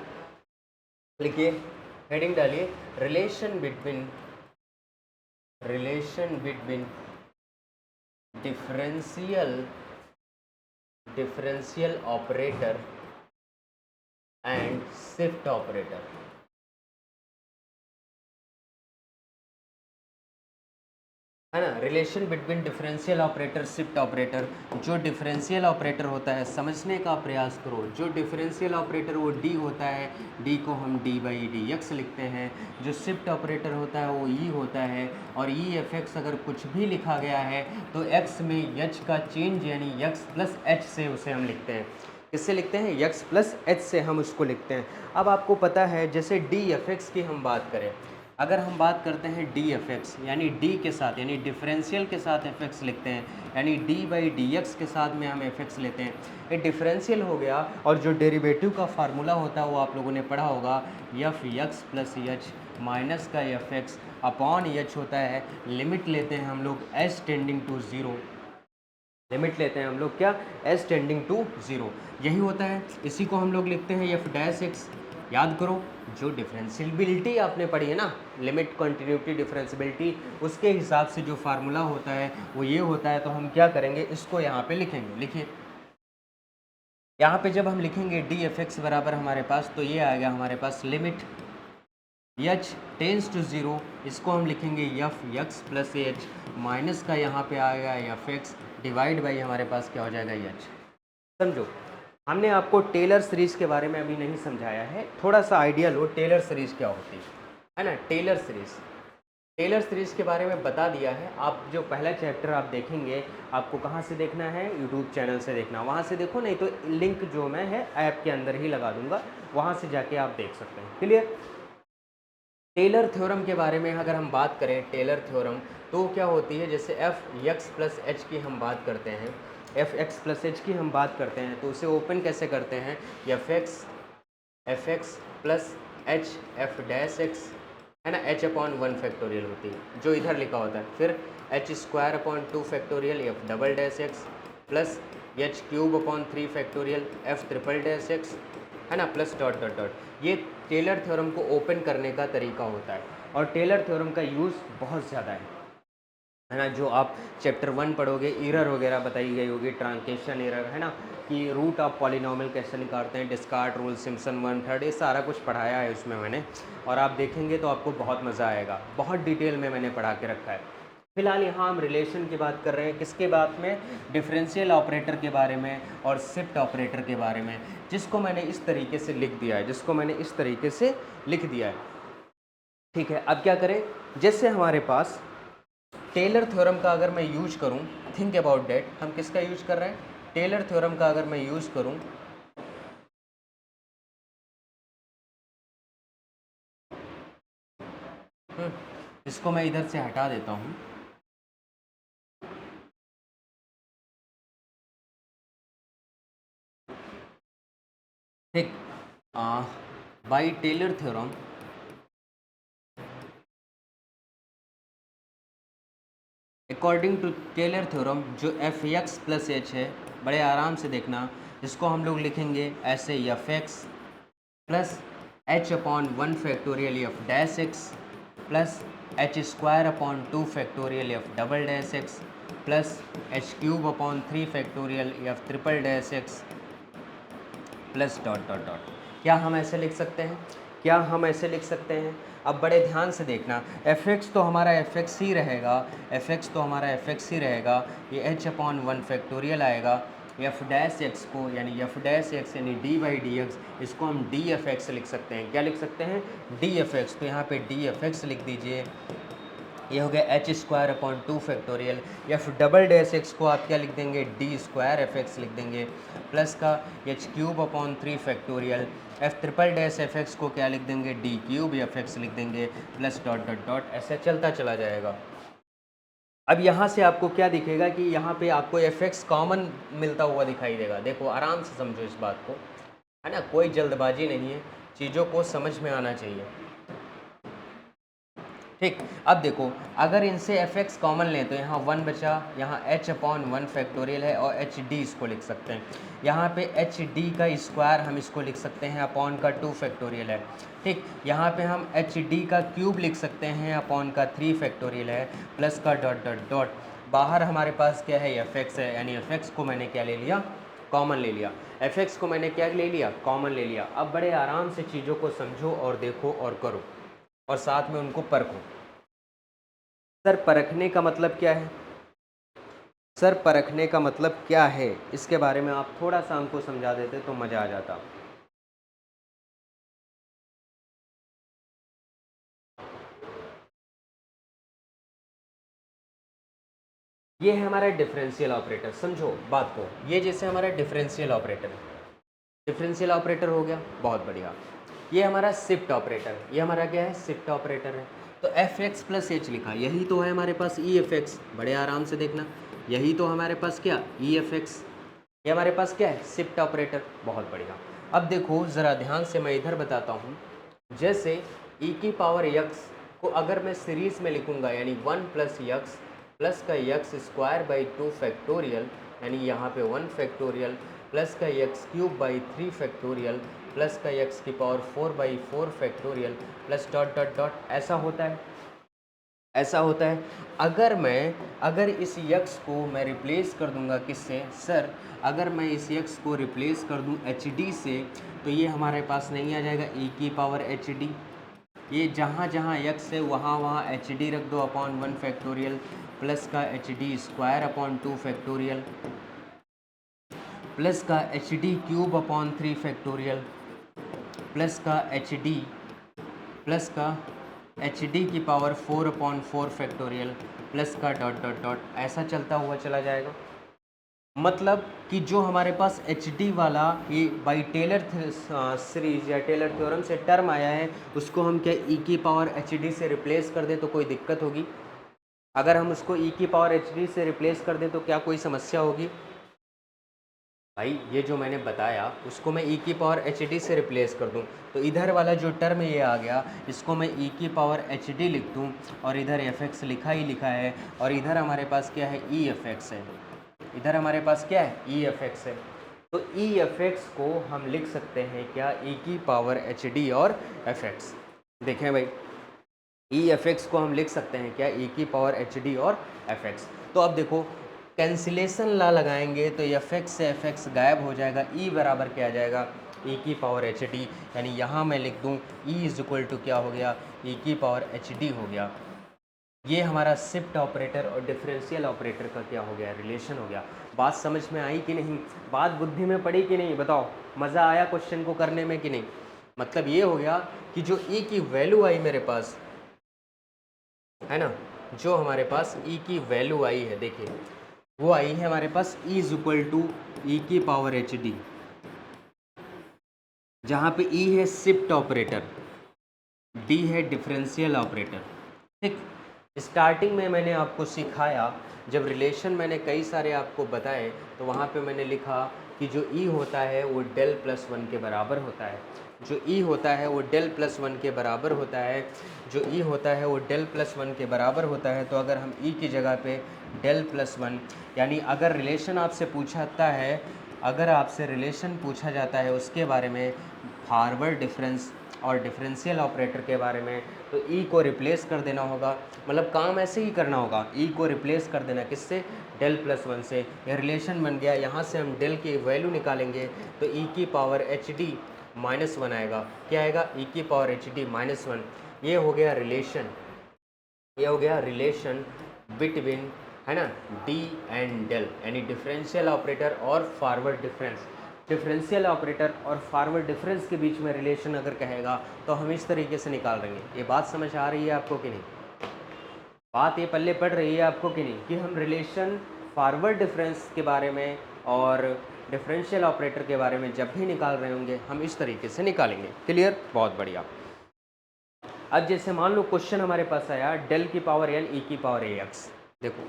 लिखिए, हेडिंग डालिए, relation between differential operator and shift operator. है ना, relation between differential operator shift operator. जो डिफरेंशियल ऑपरेटर होता है, समझने का प्रयास करो, जो डिफरेंशियल ऑपरेटर वो डी होता है, डी को हम डी बाई डी एक्स लिखते हैं। जो शिफ्ट ऑपरेटर होता है वो ई होता है, और ई एफ एक्स अगर कुछ भी लिखा गया है तो एक्स में एच का चेंज यानी एक्स प्लस एच से उसे हम लिखते हैं। किससे लिखते हैं? एक्स प्लस एच से हम उसको लिखते हैं। अब आपको पता है जैसे डी एफ एक्स की हम बात करें, अगर हम बात करते हैं डी एफ एक्स यानी डी के साथ यानी डिफरेंशियल के साथ एफ एक्स लिखते हैं, यानी डी बाई डी एक्स के साथ में हम एफ एक्स लेते हैं, ये डिफरेंशियल हो गया। और जो डेरिवेटिव का फार्मूला होता है वो आप लोगों ने पढ़ा होगा, f x plus H minus का एफ एक्स अपॉन एच होता है। लिमिट लेते हैं हम लोग s tending to zero, limit लेते हैं हम लोग क्या? एस टेंडिंग टू ज़ीरो, यही होता है। इसी को हम लोग लिखते हैं एफ डैश एक्स। याद करो, जो डिफरेंशियबिलिटी आपने पढ़ी है ना, लिमिट कंटिन्यूटी डिफरेंशियबिलिटी, उसके हिसाब से जो फार्मूला होता है वो ये होता है। तो हम क्या करेंगे, इसको यहाँ पे लिखेंगे। लिखिए, यहाँ पे जब हम लिखेंगे डी एफ एक्स बराबर हमारे पास, तो ये आएगा हमारे पास limit H tends to zero, इसको हम लिखेंगे F x plus H minus का यहाँ पे आएगा एफ एक्स डिवाइड बाई हमारे पास क्या हो जाएगा एच। समझो, हमने आपको टेलर सीरीज़ के बारे में अभी नहीं समझाया है, थोड़ा सा आइडिया लो टेलर सीरीज़ क्या होती है ना। टेलर सीरीज़ के बारे में बता दिया है। आप जो पहला चैप्टर आप देखेंगे, आपको कहाँ से देखना है? यूट्यूब चैनल से देखना, वहाँ से देखो, नहीं तो लिंक जो मैं है ऐप के अंदर ही लगा दूंगा, वहाँ से जाके आप देख सकते हैं। क्लियर? टेलर थ्योरम के बारे में अगर हम बात करें, टेलर थ्योरम तो क्या होती है, जैसे एफ एक्स प्लस एच की हम बात करते हैं, एफ एक्स प्लस एच की हम बात करते हैं, तो उसे ओपन कैसे करते हैं? F x plus H F dash x, है ना, एच अपॉन 1 फैक्टोरियल होती है जो इधर लिखा होता है, फिर H square upon 2 factorial F double dash x plus H cube upon 3 factorial F triple dash x, है ना, प्लस डॉट डॉट डॉट। ये टेलर थ्योरम को ओपन करने का तरीका होता है, और टेलर थ्योरम का यूज़ बहुत ज़्यादा है ना। जो आप चैप्टर 1 पढ़ोगे, एरर वगैरह बताई गई होगी, ट्रांकेशन एरर, है ना, कि रूट ऑफ पॉलिनोमियल कैसे निकालते हैं, डिस्कार्ट रूल, सिम्पसन 1/3, ये सारा कुछ पढ़ाया है उसमें मैंने, और आप देखेंगे तो आपको बहुत मज़ा आएगा, बहुत डिटेल में मैंने पढ़ा के रखा है। फिलहाल यहाँ हम रिलेशन की बात कर रहे हैं, किसके बात में? डिफरेंशियल ऑपरेटर के बारे में और शिफ्ट ऑपरेटर के बारे में, जिसको मैंने इस तरीके से लिख दिया है, ठीक है। अब क्या करें, जैसे हमारे पास टेलर थ्योरम का अगर मैं यूज करूं, थिंक अबाउट डेट, हम किसका यूज कर रहे हैं? टेलर थ्योरम का अगर मैं यूज करूं, इसको मैं इधर से हटा देता हूं, ठीक। By Taylor theorem, according to Taylor theorem, जो एफ एक्स प्लस एच है, बड़े आराम से देखना, इसको हम लोग लिखेंगे ऐसे, F x plus H upon 1 factorial F dash x plus H square upon 2 factorial F double dash x plus H cube upon 3 factorial F triple dash x plus dot dot dot. क्या हम ऐसे लिख सकते हैं? क्या हम ऐसे लिख सकते हैं? अब बड़े ध्यान से देखना, एफ एक्स तो हमारा एफ एक्स ही रहेगा, एफ एक्स तो हमारा एफ एक्स ही रहेगा, ये एच अपॉन 1 फैक्टोरियल आएगा। एफ डैश एक्स को यानी एफ डैश एक्स यानी डी बाई डी एक्स, इसको हम डी एफ एक्स लिख सकते हैं। क्या लिख सकते हैं? D F x. तो यहाँ पे डी एफ एक्स लिख दीजिए, ये हो गया H square upon 2 factorial. F double dash x को आप क्या लिख देंगे? डी स्क्वायर एफ एक्स लिख देंगे, प्लस का H cube upon 3 factorial. F triple dash F x को क्या लिख देंगे? डी क्यूब एफ एक्स लिख देंगे, प्लस डॉट डॉट डॉट, ऐसे चलता चला जाएगा। अब यहाँ से आपको क्या दिखेगा कि यहाँ पे आपको एफ एक्स कॉमन मिलता हुआ दिखाई देगा। देखो आराम से समझो इस बात को, है ना, कोई जल्दबाजी नहीं है, चीज़ों को समझ में आना चाहिए। ठीक, अब देखो अगर इनसे एफ एक्स कॉमन लें तो यहाँ 1 बचा, यहाँ h अपॉन 1 फैक्टोरियल है और एच डी इसको लिख सकते हैं। यहाँ पे एच डी का स्क्वायर हम इसको लिख सकते हैं, अपॉन का 2 फैक्टोरियल है। ठीक, यहाँ पे हम एच डी का क्यूब लिख सकते हैं, अपॉन का 3 फैक्टोरियल है, प्लस का डॉट डॉट डॉट। बाहर हमारे पास क्या है? एफ एक्स है, यानी एफ एक्स को मैंने क्या ले लिया? कॉमन ले लिया। एफ एक्स को मैंने क्या ले लिया? कॉमन ले लिया। अब बड़े आराम से चीज़ों को समझो और देखो और करो और साथ में उनको परखो। सर परखने का मतलब क्या है? सर परखने का मतलब क्या है, इसके बारे में आप थोड़ा सा हमको समझा देते तो मज़ा आ जाता। ये है हमारा डिफरेंशियल ऑपरेटर। समझो बात को, ये जैसे हमारा डिफरेंशियल ऑपरेटर है, डिफरेंशियल ऑपरेटर हो गया, बहुत बढ़िया। ये हमारा शिफ्ट ऑपरेटर, ये हमारा क्या है? शिफ्ट ऑपरेटर है। तो एफ एक्स प्लस एच लिखा, यही तो है हमारे पास ई एफ एक्स। बड़े आराम से देखना, यही तो हमारे पास क्या? E F x. ये हमारे पास क्या है? शिफ्ट ऑपरेटर, बहुत बढ़िया। अब देखो ज़रा ध्यान से, मैं इधर बताता हूँ। जैसे ई की पावर यक्स को अगर मैं सीरीज़ में लिखूँगा, यानी 1 प्लस यक्स प्लस का यक्स स्क्वायर बाई 2 फैक्टोरियल, यानी यहाँ पे 1 फैक्टोरियल, प्लस का x cube by 3 factorial, plus का यक्स की power 4 by 4 factorial, plus dot dot dot, ऐसा होता है, ऐसा होता है। अगर इस यक्स को मैं रिप्लेस कर दूंगा किससे? सर अगर मैं इस यक्स को रिप्लेस कर दूं एच डी से, तो ये हमारे पास नहीं आ जाएगा ई की पावर एच डी। ये जहाँ जहाँ यक्स है वहाँ वहाँ एच डी रख दो, अपॉन 1 फैक्टोरियल, प्लस का H D square upon 2 factorial, plus का H D cube upon 3 factorial, plus का एच डी की पावर 4 अपॉन 4 फैक्टोरियल, प्लस का डॉट डॉट डॉट, ऐसा चलता हुआ चला जाएगा। मतलब कि जो हमारे पास एच डी वाला ये बाई टेलर सीरीज या टेलर थ्योरम से टर्म आया है, उसको हम क्या ई की पावर एच डी से रिप्लेस कर दें तो कोई दिक्कत होगी? अगर हम उसको ई की पावर एच डी से रिप्लेस कर दें तो क्या कोई समस्या होगी? भाई ये जो मैंने बताया उसको मैं ई की पावर एच डी से रिप्लेस कर दूं तो इधर वाला जो टर्म ये आ गया, इसको मैं ई की पावर एच डी लिख दूं और इधर एफ एक्स लिखा ही लिखा है, और इधर हमारे पास क्या है? ई एफ एक्स है। इधर हमारे पास क्या है? ई एफ एक्स है। तो ई एफ एक्स को हम लिख सकते हैं क्या? ई की पावर एच डी और एफ एक्स। देखें भाई, ई एफ एक्स को हम लिख सकते हैं क्या? ई की पावर एच डी और एफ एक्स। तो अब देखो कैंसिलेशन ला लगाएंगे तो एफ एक्स से एफ एक्स गायब हो जाएगा, ई बराबर क्या आ जाएगा? ई की पावर एच डी, यानी यहाँ मैं लिख दूँ ई इज इक्वल टू क्या हो गया? ई की पावर एच डी हो गया। ये हमारा शिफ्ट ऑपरेटर और डिफरेंशियल ऑपरेटर का क्या हो गया? रिलेशन हो गया। बात समझ में आई कि नहीं? बात बुद्धि में पड़ी कि नहीं? बताओ, मज़ा आया क्वेश्चन को करने में कि नहीं? मतलब ये हो गया कि जो ई की वैल्यू आई मेरे पास, है ना, जो हमारे पास ई की वैल्यू आई है, देखिए वो आई है हमारे पास ई इज इक्वल टू ई की पावर एच डी, जहाँ पे ई है शिफ्ट ऑपरेटर, डी है डिफरेंशियल ऑपरेटर। ठीक, स्टार्टिंग में मैंने आपको सिखाया, जब रिलेशन मैंने कई सारे आपको बताए तो वहाँ पे मैंने लिखा कि जो ई होता है वो डेल प्लस 1 के बराबर होता है, जो ई होता है वो डेल प्लस 1 के बराबर होता है, जो ई होता है वो डेल प्लस 1 के बराबर होता है। तो अगर हम ई की जगह पे डेल प्लस 1, यानी अगर रिलेशन आपसे पूछाता है, अगर आपसे रिलेशन पूछा जाता है उसके बारे में, फॉरवर्ड डिफरेंस और डिफरेंशियल ऑपरेटर के बारे में, तो ई को रिप्लेस कर देना होगा। मतलब काम ऐसे ही करना होगा, ई को रिप्लेस कर देना किससे? डेल प्लस 1 से। यह रिलेशन बन गया, यहाँ से हम डेल की वैल्यू निकालेंगे तो ई की पावर एच डी -1 आएगा। क्या आएगा? e की पावर एच डी -1। ये हो गया रिलेशन, ये हो गया रिलेशन बिटवीन, है ना, डी एंड डेल, यानी डिफरेंशियल ऑपरेटर और फॉरवर्ड डिफरेंस। डिफरेंशियल ऑपरेटर और फॉरवर्ड डिफरेंस के बीच में रिलेशन अगर कहेगा तो हम इस तरीके से निकाल देंगे। ये बात समझ आ रही है आपको कि नहीं? बात ये पल्ले पड़ रही है आपको कि नहीं कि हम रिलेशन फॉरवर्ड डिफरेंस के बारे में और डिफरेंशियल ऑपरेटर के बारे में जब भी निकाल रहे होंगे हम इस तरीके से निकालेंगे। क्लियर? बहुत बढ़िया। अब जैसे मान लो क्वेश्चन हमारे पास आया डेल की पावर एन ई की पावर ए एक्स। देखो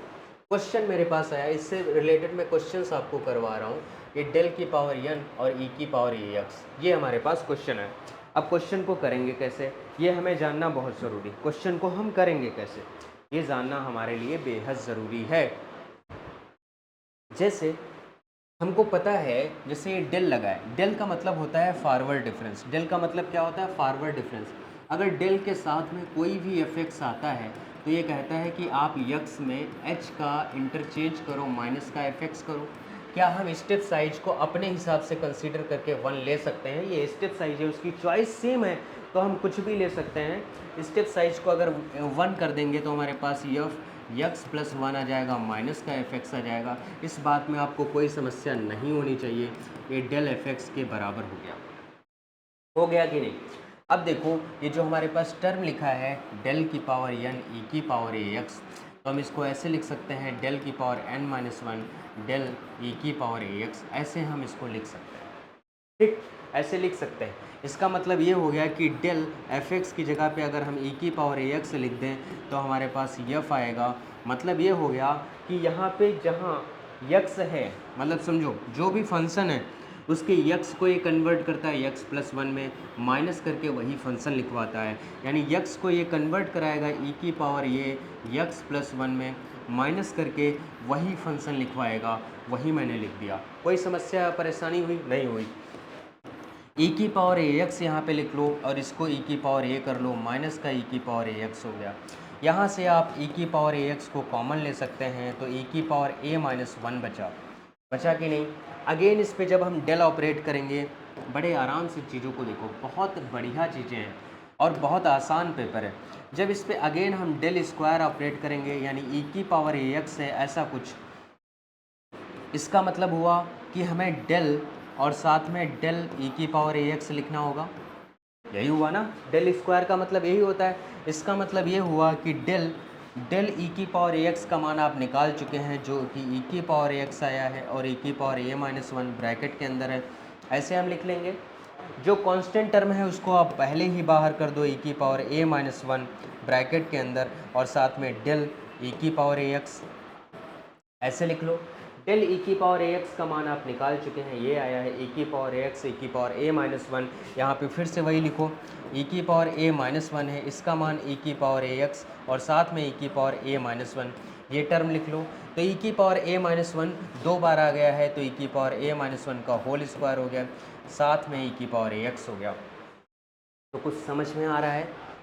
क्वेश्चन मेरे पास आया, इससे रिलेटेड मैं क्वेश्चंस आपको करवा रहा हूँ। ये डेल की पावर एन और ई की पावर ए एक्स, ये हमारे पास क्वेश्चन है। अब क्वेश्चन को करेंगे कैसे, ये हमें जानना बहुत ज़रूरी। क्वेश्चन को हम करेंगे कैसे, ये जानना हमारे लिए बेहद ज़रूरी है। जैसे हमको पता है, जैसे ये डेल लगा है, डेल का मतलब होता है फॉरवर्ड डिफरेंस। डेल का मतलब क्या होता है? Forward difference. अगर डेल के साथ में कोई भी एफ एक्स आता है तो ये कहता है कि आप यक्स में एच का इंटरचेंज करो, माइनस का एफ एक्स करो। क्या हम स्टेप साइज को अपने हिसाब से कंसीडर करके 1 ले सकते हैं? ये स्टेप साइज है, उसकी चॉइस सेम है तो हम कुछ भी ले सकते हैं। स्टेप साइज को अगर 1 कर देंगे तो हमारे पास यक्स प्लस 1 आ जाएगा, माइनस का एफ एक्स आ जाएगा। इस बात में आपको कोई समस्या नहीं होनी चाहिए। ये डेल एफ एक्स के बराबर हो गया कि नहीं? अब देखो ये जो हमारे पास टर्म लिखा है डेल की पावर एन ई की पावर ए एक्स, तो हम इसको ऐसे लिख सकते हैं डेल की power n minus 1 del e की पावर ए एक्स, ऐसे हम इसको लिख सकते हैं। ठीक, ऐसे लिख सकते हैं। इसका मतलब ये हो गया कि डेल एफ एक्स की जगह पे अगर हम ई की पावर ए एक्स लिख दें तो हमारे पास यफ आएगा। मतलब ये हो गया कि यहाँ पे जहाँ यक्स है, मतलब समझो जो भी फंक्शन है उसके यक्स को ये कन्वर्ट करता है यक्स प्लस 1 में, माइनस करके वही फंक्शन लिखवाता है। यानी यक्स को ये कन्वर्ट कराएगा ई की पावर ये यक्स प्लस 1 में, माइनस करके वही फंक्शन लिखवाएगा। वही मैंने लिख दिया। कोई समस्या परेशानी हुई? नहीं हुई। ई की पावर ए एक्स यहाँ पर लिख लो और इसको ई की पावर ए कर लो, माइनस का ई की पावर ए एक्स हो गया। यहाँ से आप ई की पावर ए एक्स को कॉमन ले सकते हैं तो ई की पावर ए माइनस 1 बचा कि नहीं? अगेन इस पे जब हम डेल ऑपरेट करेंगे, बड़े आराम से चीज़ों को देखो, बहुत बढ़िया चीज़ें हैं और बहुत आसान पेपर है। जब इस पे अगेन हम डेल स्क्वायर ऑपरेट करेंगे, यानी ई की पावर ए एक्स है ऐसा कुछ, इसका मतलब हुआ कि हमें डेल और साथ में डेल ई की पावर ए एक्स लिखना होगा। यही हुआ ना? डेल स्क्वायर का मतलब यही होता है। इसका मतलब ये हुआ कि डेल ई की पावर ए एक्स का मान आप निकाल चुके हैं, जो कि ई की पावर ए एक्स आया है और ई की पावर ए माइनस 1 ब्रैकेट के अंदर है। ऐसे हम लिख लेंगे। जो कांस्टेंट टर्म है उसको आप पहले ही बाहर कर दो, ई की पावर ए माइनस 1 ब्रैकेट के अंदर और साथ में डेल ई की पावर ए एक्स, ऐसे लिख लो। डेल ई की पावर ए एक्स का मान आप निकाल चुके हैं, ये आया है ई की पावर ए एक्स ई की पावर ए माइनस 1। यहाँ पर फिर से वही लिखो, ई की पावर ए माइनस 1 है, इसका मान ई की पावर ए एक्स और साथ में ई की पावर ए माइनस 1, ये टर्म लिख लो। तो ई की पावर ए माइनस 1 2 बार आ गया है तो ई की पावर ए माइनस 1 का होल स्क्वायर हो गया, साथ में ई की पावर ए एक्स हो गया। तो कुछ समझ में आ रहा है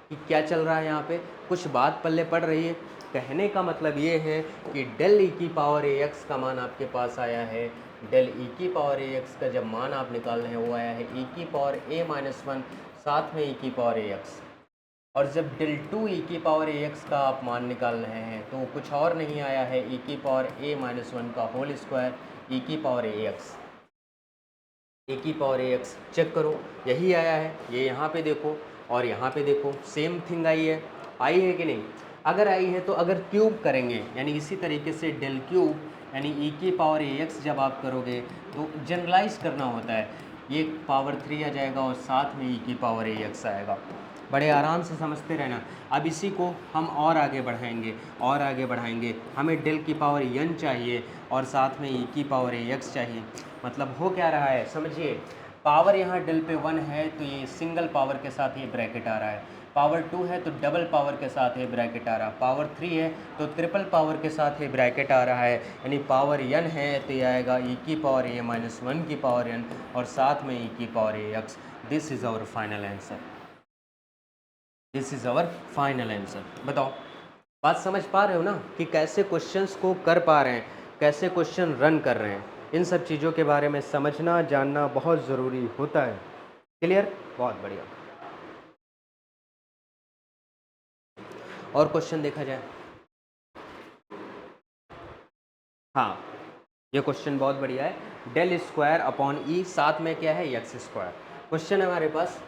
कि क्या चल रहा है यहाँ पे? कुछ बात पल्ले पड़ रही है? कहने का मतलब ये है कि डेल ई की पावर ए एक्स का मान आपके पास आया है, डेल ई की पावर ए एक्स का जब मान आप निकाल रहे हैं वो आया है ई की पावर ए माइनस 1 साथ में ई की पावर ए एक्स। और जब डेल 2 ई की पावर ए एक्स का आप मान निकाल रहे हैं तो वो कुछ और नहीं आया है ई की पावर ए माइनस 1 का होल स्क्वायर ई की पावर ए एक्स। ए की पावर ए एक्स चेक करो, यही आया है। ये यहाँ पे देखो और यहाँ पे देखो, सेम थिंग आई है कि नहीं? अगर आई है तो अगर क्यूब करेंगे, यानी इसी तरीके से डेल क्यूब यानी ई की पावर ए एक्स जब आप करोगे तो जनरलाइज करना होता है, ये पावर 3 आ जाएगा और साथ में ई की पावर ए एक्स आएगा। बड़े आराम से समझते रहना। अब इसी को हम और आगे बढ़ाएंगे। हमें डेल की पावर n चाहिए और साथ में ई की पावर ए एक्स चाहिए। मतलब हो क्या रहा है समझिए, पावर यहाँ डेल पे 1 है तो ये सिंगल पावर के साथ ये ब्रैकेट आ रहा है, पावर 2 है तो डबल पावर के साथ ये ब्रैकेट आ रहा है, पावर 3 है तो ट्रिपल पावर के साथ ये ब्रैकेट आ रहा है। यानी पावर n है तो ये आएगा ई की पावर ए माइनस 1 की पावर n और साथ में ई की power a x. This is our final answer. बताओ, बात समझ पा रहे हो ना कि कैसे क्वेश्चंस को कर पा रहे हैं, कैसे क्वेश्चन रन कर रहे हैं? इन सब चीज़ों के बारे में समझना जानना बहुत ज़रूरी होता है। क्लियर, बहुत बढ़िया। और क्वेश्चन देखा जाए, हाँ ये क्वेश्चन बहुत बढ़िया है। डेल स्क्वायर अपॉन ई, साथ में क्या है, एक्स स्क्वायर। क्वेश्चन है हमारे पास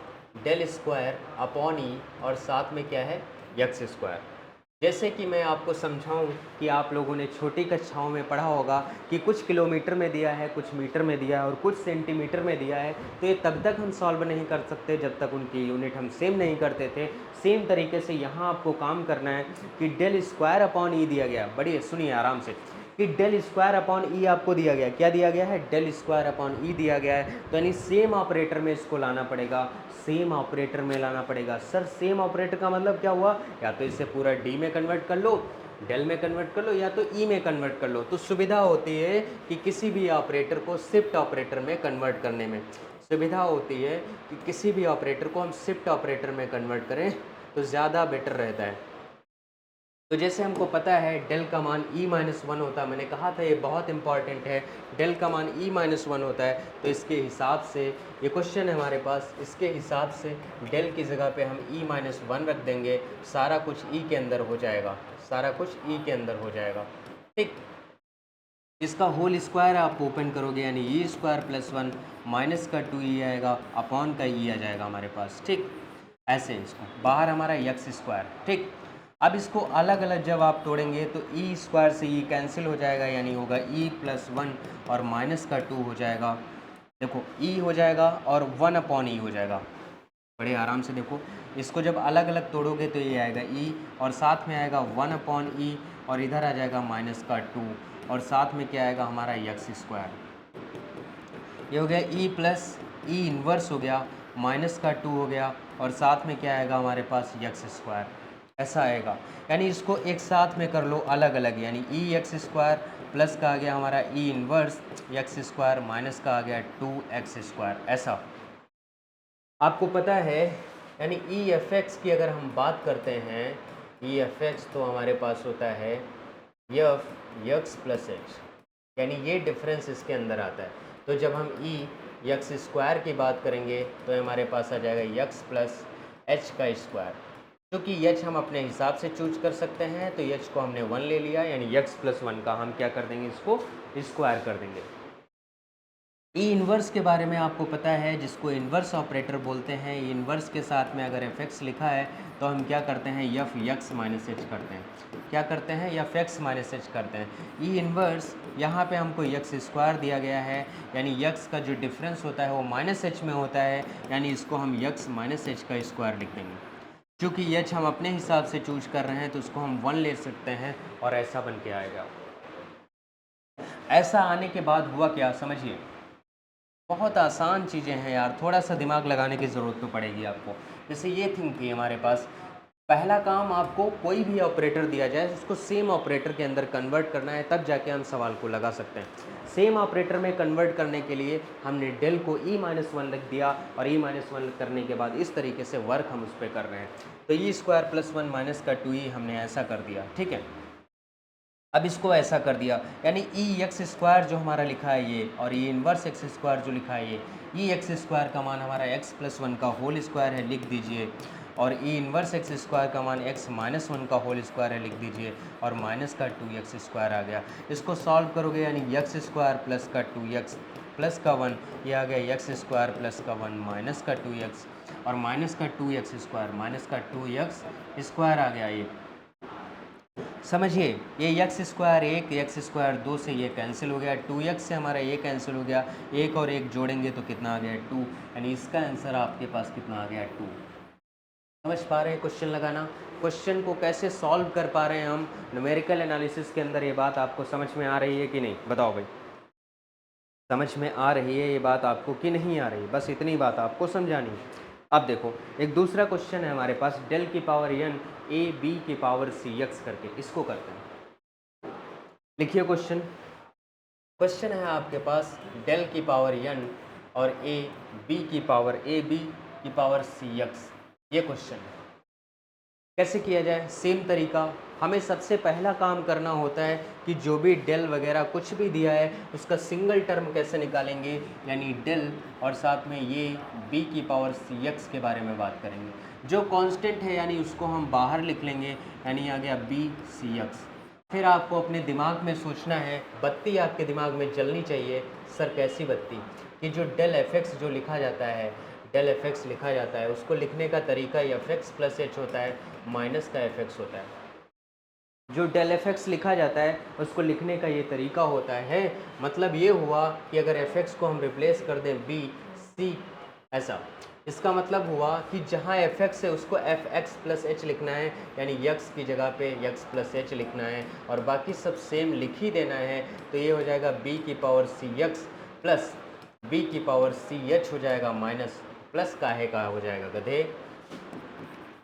डेल स्क्वायर अपॉन ई और साथ में क्या है, एक्स स्क्वायर। जैसे कि मैं आपको समझाऊं कि आप लोगों ने छोटी कक्षाओं में पढ़ा होगा कि कुछ किलोमीटर में दिया है, कुछ मीटर में दिया है और कुछ सेंटीमीटर में दिया है, तो ये तब तक हम सॉल्व नहीं कर सकते जब तक उनकी यूनिट हम सेम नहीं करते थे। सेम तरीके से यहाँ आपको काम करना है कि डेल स्क्वायर अपॉन ई दिया गया, बढ़िए सुनिए आराम से, कि डेल स्क्वायर अपॉन ई आपको दिया गया, क्या दिया गया है, डेल स्क्वायर अपॉन ई दिया गया है, तो यानी सेम ऑपरेटर में इसको लाना पड़ेगा, सेम ऑपरेटर में लाना पड़ेगा। सर सेम ऑपरेटर का मतलब क्या हुआ, या तो इसे पूरा डी में कन्वर्ट कर लो, डेल में कन्वर्ट कर लो, या तो ई में कन्वर्ट कर लो। तो सुविधा होती है कि किसी भी ऑपरेटर को शिफ्ट ऑपरेटर में कन्वर्ट करने में सुविधा होती है कि किसी भी ऑपरेटर को हम शिफ्ट ऑपरेटर में कन्वर्ट करें तो ज़्यादा बेटर रहता है। तो जैसे हमको पता है डेल का मान ई माइनस वन होता है, मैंने कहा था ये बहुत इंपॉर्टेंट है, डेल का मान ई माइनस वन होता है, तो इसके हिसाब से ये क्वेश्चन है हमारे पास, इसके हिसाब से डेल की जगह पे हम ई माइनस वन रख देंगे, सारा कुछ ई के अंदर हो जाएगा, सारा कुछ ई के अंदर हो जाएगा, ठीक। इसका होल स्क्वायर आप ओपन करोगे यानी E square plus one minus का टू ई आएगा, अपॉन का ई आ जाएगा हमारे पास, ठीक। ऐसे इसको बाहर हमारा एक्स स्क्वायर, ठीक। अब इसको अलग अलग जब आप तोड़ेंगे तो ई स्क्वायर से ई कैंसिल हो जाएगा, यानी होगा ई प्लस वन और माइनस का टू हो जाएगा, देखो ई हो जाएगा और वन अपॉन ई हो जाएगा। बड़े आराम से देखो, इसको जब अलग अलग तोड़ोगे तो ये आएगा ई और साथ में आएगा वन अपॉन ई और इधर आ जाएगा माइनस का टू और साथ में क्या आएगा हमारा एक्स स्क्वायर। ये हो गया ई प्लस ई इन्वर्स हो गया, माइनस का टू हो गया और साथ में क्या आएगा हमारे पास एक्स स्क्वायर, ऐसा आएगा। यानी इसको एक साथ में कर लो अलग अलग, यानी ई एक्स स्क्वायर प्लस का आ गया हमारा ई इन्वर्स एक्स स्क्वायर माइनस का आ गया टू एक्स स्क्वायर, ऐसा आपको पता है। यानी ई एफ एक्स की अगर हम बात करते हैं, ई एफ एक्स तो हमारे पास होता है एफ एक्स प्लस एच, यानी ये डिफरेंस इसके अंदर आता है। तो जब हम ई एक्स स्क्वायर की बात करेंगे तो हमारे पास आ जाएगा एक्स प्लस एच का स्क्वायर, क्योंकि एच हम अपने हिसाब से चूज कर सकते हैं, तो एच को हमने वन ले लिया, यानी एक्स प्लस वन का हम क्या कर देंगे, इसको स्क्वायर कर देंगे। ई इन्वर्स के बारे में आपको पता है, जिसको इन्वर्स ऑपरेटर बोलते हैं। ई इन्वर्स के साथ में अगर एफ एक्स लिखा है तो हम क्या करते हैं, एफ एक्स माइनस एच करते हैं, क्या करते हैं, एफ एक्स माइनस एच करते हैं। ई इन्वर्स यहाँ पे हमको एक्स स्क्वायर दिया गया है, यानी एक्स का जो डिफरेंस होता है वो माइनस एच में होता है, यानी इसको हम एक्स माइनस एच का स्क्वायर लिख देंगे। क्योंकि एच हम अपने हिसाब से चूज कर रहे हैं तो उसको हम वन ले सकते हैं और ऐसा बन के आएगा। ऐसा आने के बाद हुआ क्या, समझिए, बहुत आसान चीज़ें हैं यार, थोड़ा सा दिमाग लगाने की ज़रूरत तो पड़ेगी आपको। जैसे ये थिंग थी हमारे पास, पहला काम आपको कोई भी ऑपरेटर दिया जाए उसको सेम ऑपरेटर के अंदर कन्वर्ट करना है, तब जाके हम सवाल को लगा सकते हैं। सेम ऑपरेटर में कन्वर्ट करने के लिए हमने डेल को ई माइनस वन रख दिया और ई माइनस वन करने के बाद इस तरीके से वर्क हम उस पर कर रहे हैं। तो E square plus one minus का टू ई हमने ऐसा कर दिया, ठीक है। अब इसको ऐसा कर दिया, यानी ई एक्स स्क्वायर जो हमारा लिखा है ये, और ई इन्वर्स एक्स स्क्वायर जो लिखा है ये, ई एक्स स्क्वायर का मान हमारा एक्स प्लस वन का होल स्क्वायर है, लिख दीजिए, और ई इन्वर्स एक्स स्क्वायर का मान एक्स माइनस वन का होल स्क्वायर है, लिख दीजिए, और माइनस का टू एक्स स्क्वायर आ गया। इसको सॉल्व करोगे यानी एक्स स्क्वायर प्लस का टू एक्स प्लस का वन, ये आ गया एक्स स्क्वायर प्लस का वन माइनस का टू एक्स और माइनस का टू एक्स स्क्वायर माइनस का टू एक्स स्क्वायर आ गया। ये समझिए, ये एक्स स्क्वायर एक, एक्स स्क्वायर दो से ये कैंसिल हो गया, टू एक्स से हमारा ये कैंसिल हो गया, एक और एक जोड़ेंगे तो कितना आ गया, टू, यानी इसका आंसर आपके पास कितना आ गया, टू। समझ पा रहे हैं क्वेश्चन लगाना, क्वेश्चन को कैसे सॉल्व कर पा रहे हैं हम न्यूमेरिकल एनालिसिस के अंदर। ये बात आपको समझ में आ रही है कि नहीं, बताओ भाई, समझ में आ रही है ये बात आपको कि नहीं आ रही, बस इतनी बात आपको समझानी है। अब देखो एक दूसरा क्वेश्चन है हमारे पास, डेल की पावर एन ए बी की पावर सी एक्स करके, इसको करते हैं। लिखिए क्वेश्चन, क्वेश्चन है आपके पास डेल की पावर एन और ए बी की पावर ए बी की पावर सी एक्स, ये क्वेश्चन है। कैसे किया जाए, सेम तरीका, हमें सबसे पहला काम करना होता है कि जो भी डेल वगैरह कुछ भी दिया है उसका सिंगल टर्म कैसे निकालेंगे, यानी डेल और साथ में ये b की पावर सी एक्स के बारे में बात करेंगे। जो कांस्टेंट है यानी उसको हम बाहर लिख लेंगे, यानी आ गया b सी एक्स। फिर आपको अपने दिमाग में सोचना है, बत्ती आपके दिमाग में जलनी चाहिए, सर कैसी बत्ती, कि जो डेल एफ एक्स जो लिखा जाता है, डेल एफ एक्स लिखा जाता है, उसको लिखने का तरीका एफ एक्स प्लस एच होता है, माइनस का एफ एक्स होता है। जो डेल एफ एक्स लिखा जाता है उसको लिखने का ये तरीका होता है, मतलब ये हुआ कि अगर एफ एक्स को हम रिप्लेस कर दें बी सी ऐसा, इसका मतलब हुआ कि जहाँ एफ एक्स है उसको एफ एक्स प्लस एच लिखना है, यानी यक्स की जगह पे यक्स प्लस एच लिखना है और बाकी सब सेम लिख ही देना है। तो ये हो जाएगा बी की पावर सी यक्स प्लस बी की पावर सी एच हो जाएगा, माइनस प्लस काहे का हो जाएगा गधे,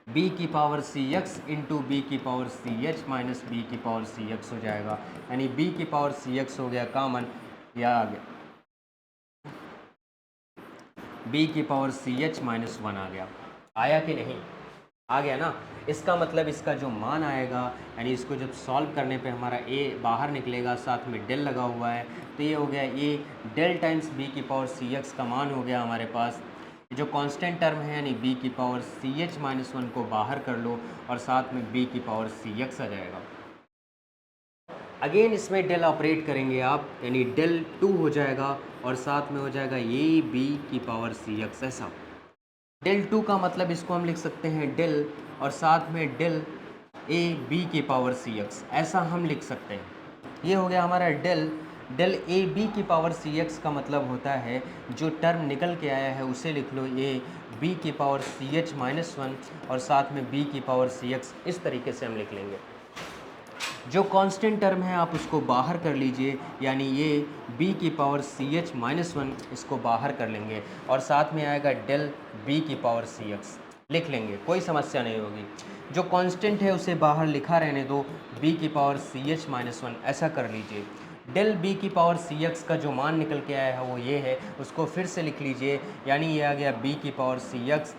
b की power c x into b की power C H minus b की पावर सी एक्स हो जाएगा, यानी b की पावर सी एक्स हो गया कॉमन, या आ गया b की power C H minus one आ गया। आया कि नहीं, आ गया ना। इसका मतलब इसका जो मान आएगा, यानी इसको जब सॉल्व करने पे हमारा a बाहर निकलेगा, साथ में डेल लगा हुआ है, तो ये हो गया a डेल टाइम्स b की पावर सी एक्स का मान हो गया हमारे पास। जो कांस्टेंट टर्म है यानी b की power C H minus one को बाहर कर लो और साथ में b की पावर सी एक्स आ जाएगा। अगेन इसमें डेल ऑपरेट करेंगे आप, यानी डेल टू हो जाएगा और साथ में हो जाएगा ये b की पावर सी एक्स ऐसा। डेल टू का मतलब इसको हम लिख सकते हैं डेल और साथ में डेल ए बी की पावर सी एक्स, ऐसा हम लिख सकते हैं। ये हो गया हमारा डेल डेल ए बी की पावर सी एक्स का मतलब होता है जो टर्म निकल के आया है उसे लिख लो ए बी की power C H minus one और साथ में बी की पावर सी एक्स, इस तरीके से हम लिख लेंगे। जो कांस्टेंट टर्म है आप उसको बाहर कर लीजिए, यानी ये b की power C H minus one इसको बाहर कर लेंगे और साथ में आएगा डेल b की पावर सी एक्स लिख लेंगे, कोई समस्या नहीं होगी। जो कांस्टेंट है उसे बाहर लिखा रहने दो, b की power C H minus one ऐसा कर लीजिए। डेल b की पावर सी एक्स का जो मान निकल के आया है वो ये है, उसको फिर से लिख लीजिए, यानी ये आ गया b की पावर सी एक्स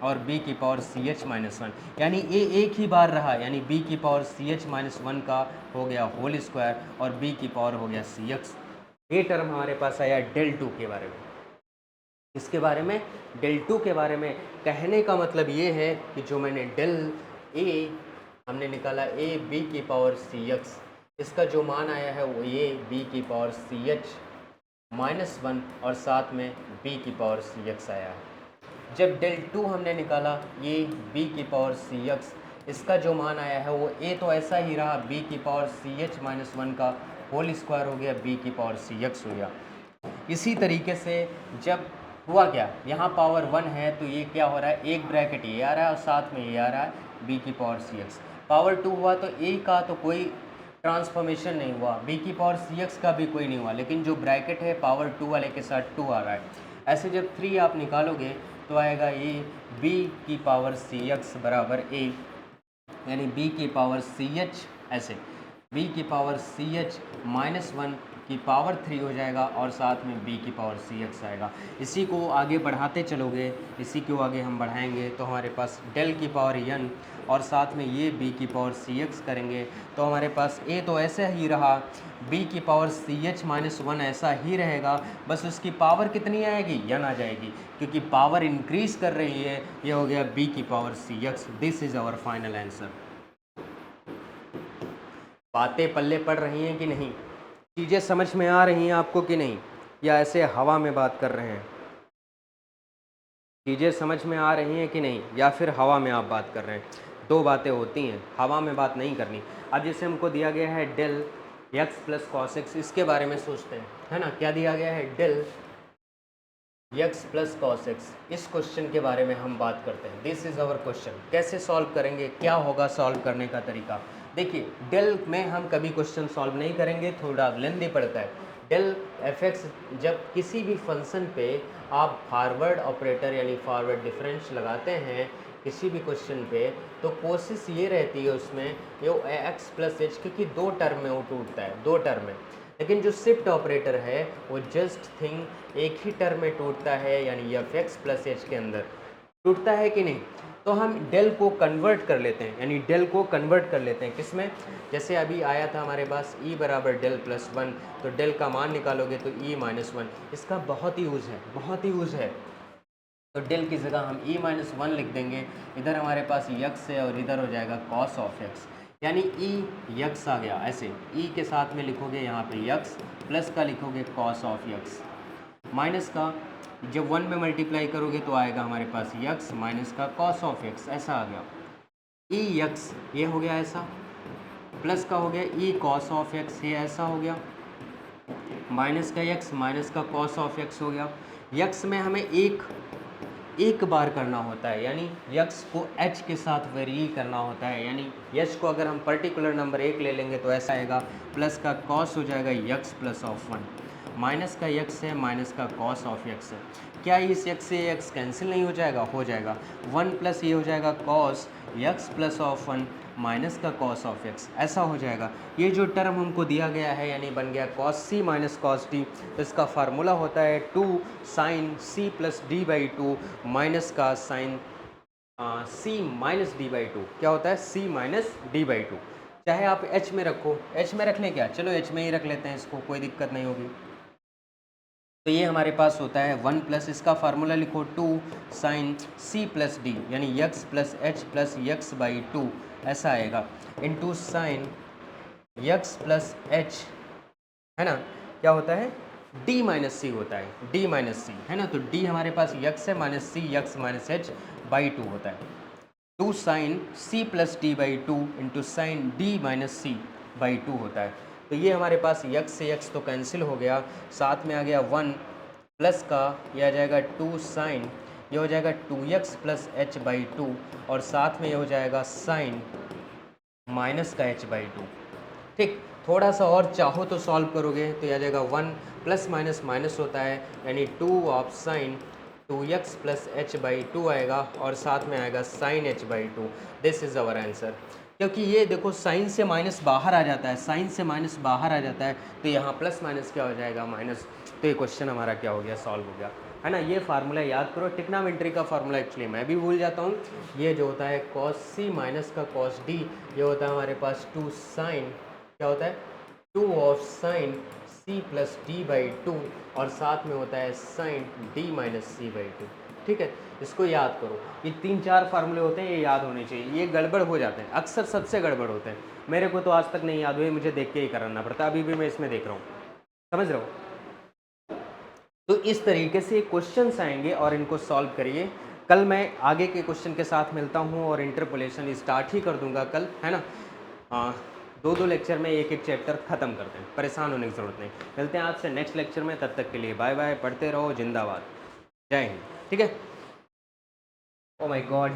और b की power C H minus one, यानी a एक ही बार रहा, यानी b की power C H minus one का हो गया होल स्क्वायर और b की पावर हो गया सी एक्स। ये टर्म हमारे पास आया डेल टू के बारे में। इसके बारे में डेल टू के बारे में कहने का मतलब ये है कि जो मैंने डेल a हमने निकाला a b की पावर सी एक्स, इसका जो मान आया है वो ये b की power C H minus one और साथ में b की पावर सी एक्स आया है। जब डेल टू हमने निकाला ये b की पावर सी एक्स, इसका जो मान आया है वो a तो ऐसा ही रहा, b की power C H minus one का होल स्क्वायर हो गया, b की पावर सी एक्स हो गया। इसी तरीके से जब हुआ क्या, यहाँ पावर वन है तो ये क्या हो रहा है, एक ब्रैकेट ये आ रहा है और साथ में ये आ रहा है b की power c x. Power two हुआ तो a का तो कोई ट्रांसफॉर्मेशन नहीं हुआ, b की पावर सी एक्स का भी कोई नहीं हुआ, लेकिन जो ब्रैकेट है पावर टू वाले के साथ टू आ रहा है। ऐसे जब थ्री आप निकालोगे तो आएगा ये b की पावर सी एक्स बराबर a, यानी b की पावर सी एच ऐसे b की power C H minus one की पावर थ्री हो जाएगा और साथ में b की पावर सी एक्स आएगा। इसी को आगे बढ़ाते चलोगे, इसी को आगे हम बढ़ाएंगे तो हमारे पास डेल की पावर n और साथ में ये b की पावर सी एक्स करेंगे तो हमारे पास a तो ऐसा ही रहा, b की power C H minus one ऐसा ही रहेगा, बस उसकी पावर कितनी आएगी, n आ जाएगी, क्योंकि पावर इंक्रीज कर रही है। ये हो गया b की power c x. This is our final answer. बातें पल्ले पड़ रही हैं कि नहीं, चीज़ें समझ में आ रही हैं आपको कि नहीं, या ऐसे हवा में बात कर रहे हैं? चीज़ें समझ में आ रही हैं कि नहीं, या फिर हवा में आप बात कर रहे हैं? दो बातें होती हैं, हवा में बात नहीं करनी। अब जैसे हमको दिया गया है del x plus cos x, इसके बारे में सोचते हैं, है ना। क्या दिया गया है, del x plus cos x, इस क्वेश्चन के बारे में हम बात करते हैं। This is our question. कैसे सॉल्व करेंगे, क्या होगा सॉल्व करने का तरीका। देखिए डेल में हम कभी क्वेश्चन सॉल्व नहीं करेंगे, थोड़ा लेंदी पड़ता है। डेल एफ एक्स, जब किसी भी फंक्शन पे आप फॉरवर्ड ऑपरेटर यानी फॉरवर्ड डिफरेंस लगाते हैं किसी भी क्वेश्चन पे, तो कोशिश ये रहती है उसमें ये एक्स प्लस एच, क्योंकि दो टर्म में वो टूटता है, दो टर्म में। लेकिन जो शिफ्ट ऑपरेटर है वो जस्ट थिंग एक ही टर्म में टूटता है, यानी एफ एक्स प्लस एच के अंदर टूटता है कि नहीं। तो हम डेल को कन्वर्ट कर लेते हैं, यानी डेल को कन्वर्ट कर लेते हैं किस में, जैसे अभी आया था हमारे पास e बराबर डेल प्लस 1, तो डेल का मान निकालोगे तो e माइनस 1। इसका बहुत ही यूज़ है, बहुत ही यूज़ है। तो डेल की जगह हम e माइनस 1 लिख देंगे, इधर हमारे पास यक्स है और इधर हो जाएगा कॉस ऑफ एक्स, यानी e यक्स आ गया। ऐसे e के साथ में लिखोगे यहाँ पे यक्स, प्लस का लिखोगे कॉस ऑफ यक्स, माइनस का जब 1 में मल्टीप्लाई करोगे तो आएगा हमारे पास यक्स माइनस का कॉस ऑफ एक्स, ऐसा आ गया। ई यक्स ये हो गया ऐसा, प्लस का हो गया ई कॉस ऑफ एक्स, ये ऐसा हो गया, माइनस का यक्स माइनस का कॉस ऑफ एक्स हो गया। यक्स में हमें एक बार करना होता है, यानी यक्स को एच के साथ वेरी करना होता है, यानी यच को अगर हम पर्टिकुलर नंबर 1 ले लेंगे तो ऐसा आएगा, प्लस का कॉस हो जाएगा यक्स प्लस ऑफ 1, माइनस का यक्स है माइनस का कॉस ऑफ यक्स है। क्या इस यक्स से यक्स कैंसिल नहीं हो जाएगा? हो जाएगा। 1 प्लस ये हो जाएगा cos x plus of 1 minus का कॉस ऑफ एक्स, ऐसा हो जाएगा। ये जो टर्म हमको दिया गया है यानी बन गया cos C minus cos D, तो इसका फार्मूला होता है 2 sine C plus D by 2 minus का sine C minus D by 2। क्या होता है? C minus D by 2। चाहे आप एच में रखो, एच में रख लें क्या? चलो एच में ही रख लेते हैं इसको, कोई दिक्कत नहीं होगी। तो ये हमारे पास होता है 1 प्लस, इसका फार्मूला लिखो 2 साइन सी प्लस डी, यानी x plus H plus x by 2, ऐसा आएगा, into sine x plus h, है ना, क्या होता है? डी माइनस सी होता है, डी माइनस सी, है ना। तो डी हमारे पास यक्स है minus c x minus h by 2 होता है। 2 sine C plus D by 2 into sine d minus c by 2 होता है। तो ये हमारे पास यक्स से यक्स तो कैंसिल हो गया, साथ में आ गया 1 प्लस का, ये आ जाएगा 2 साइन, ये हो जाएगा 2x प्लस एच बाई 2, और साथ में ये हो जाएगा साइन माइनस का h बाई 2। ठीक, थोड़ा सा और चाहो तो सॉल्व करोगे तो ये आ जाएगा 1 प्लस माइनस माइनस होता है, यानी 2 of sine 2x plus h by 2 आएगा, और साथ में आएगा sine h by 2। This is our answer. क्योंकि ये देखो साइन से माइनस बाहर आ जाता है, साइन से माइनस बाहर आ जाता है, तो यहाँ प्लस माइनस क्या हो जाएगा? माइनस। तो ये क्वेश्चन हमारा क्या हो गया? सॉल्व हो गया, है ना। ये फार्मूला याद करो, ट्रिग्नोमेट्री का फार्मूला एक्चुअली मैं भी भूल जाता हूँ। ये जो होता है कॉस सी माइनस का कॉस डी, ये होता है हमारे पास 2 साइन, क्या होता है? 2 of sine C plus D by 2, और साथ में होता है sine d minus c by 2। ठीक है, इसको याद करो। ये 3-4 फार्मूले होते हैं, ये याद होने चाहिए। ये गड़बड़ हो जाते हैं, अक्सर सबसे गड़बड़ होते हैं। मेरे को तो आज तक नहीं याद हुए, मुझे देख के ही करना पड़ता है। अभी भी मैं इसमें देख रहा हूँ, समझ रहे हो? तो इस तरीके से क्वेश्चंस आएंगे और इनको सॉल्व करिए। कल मैं आगे के क्वेश्चन के साथ मिलता हूँ और इंटरपोलेशन स्टार्ट ही कर दूंगा कल, है ना। 2-2 लेक्चर में एक चैप्टर ख़त्म करते हैं, परेशान होने की ज़रूरत नहीं। मिलते हैं आपसे नेक्स्ट लेक्चर में, तब तक के लिए बाय बाय, पढ़ते रहो, जिंदाबाद, जय हिंद। ठीक है। Oh my God.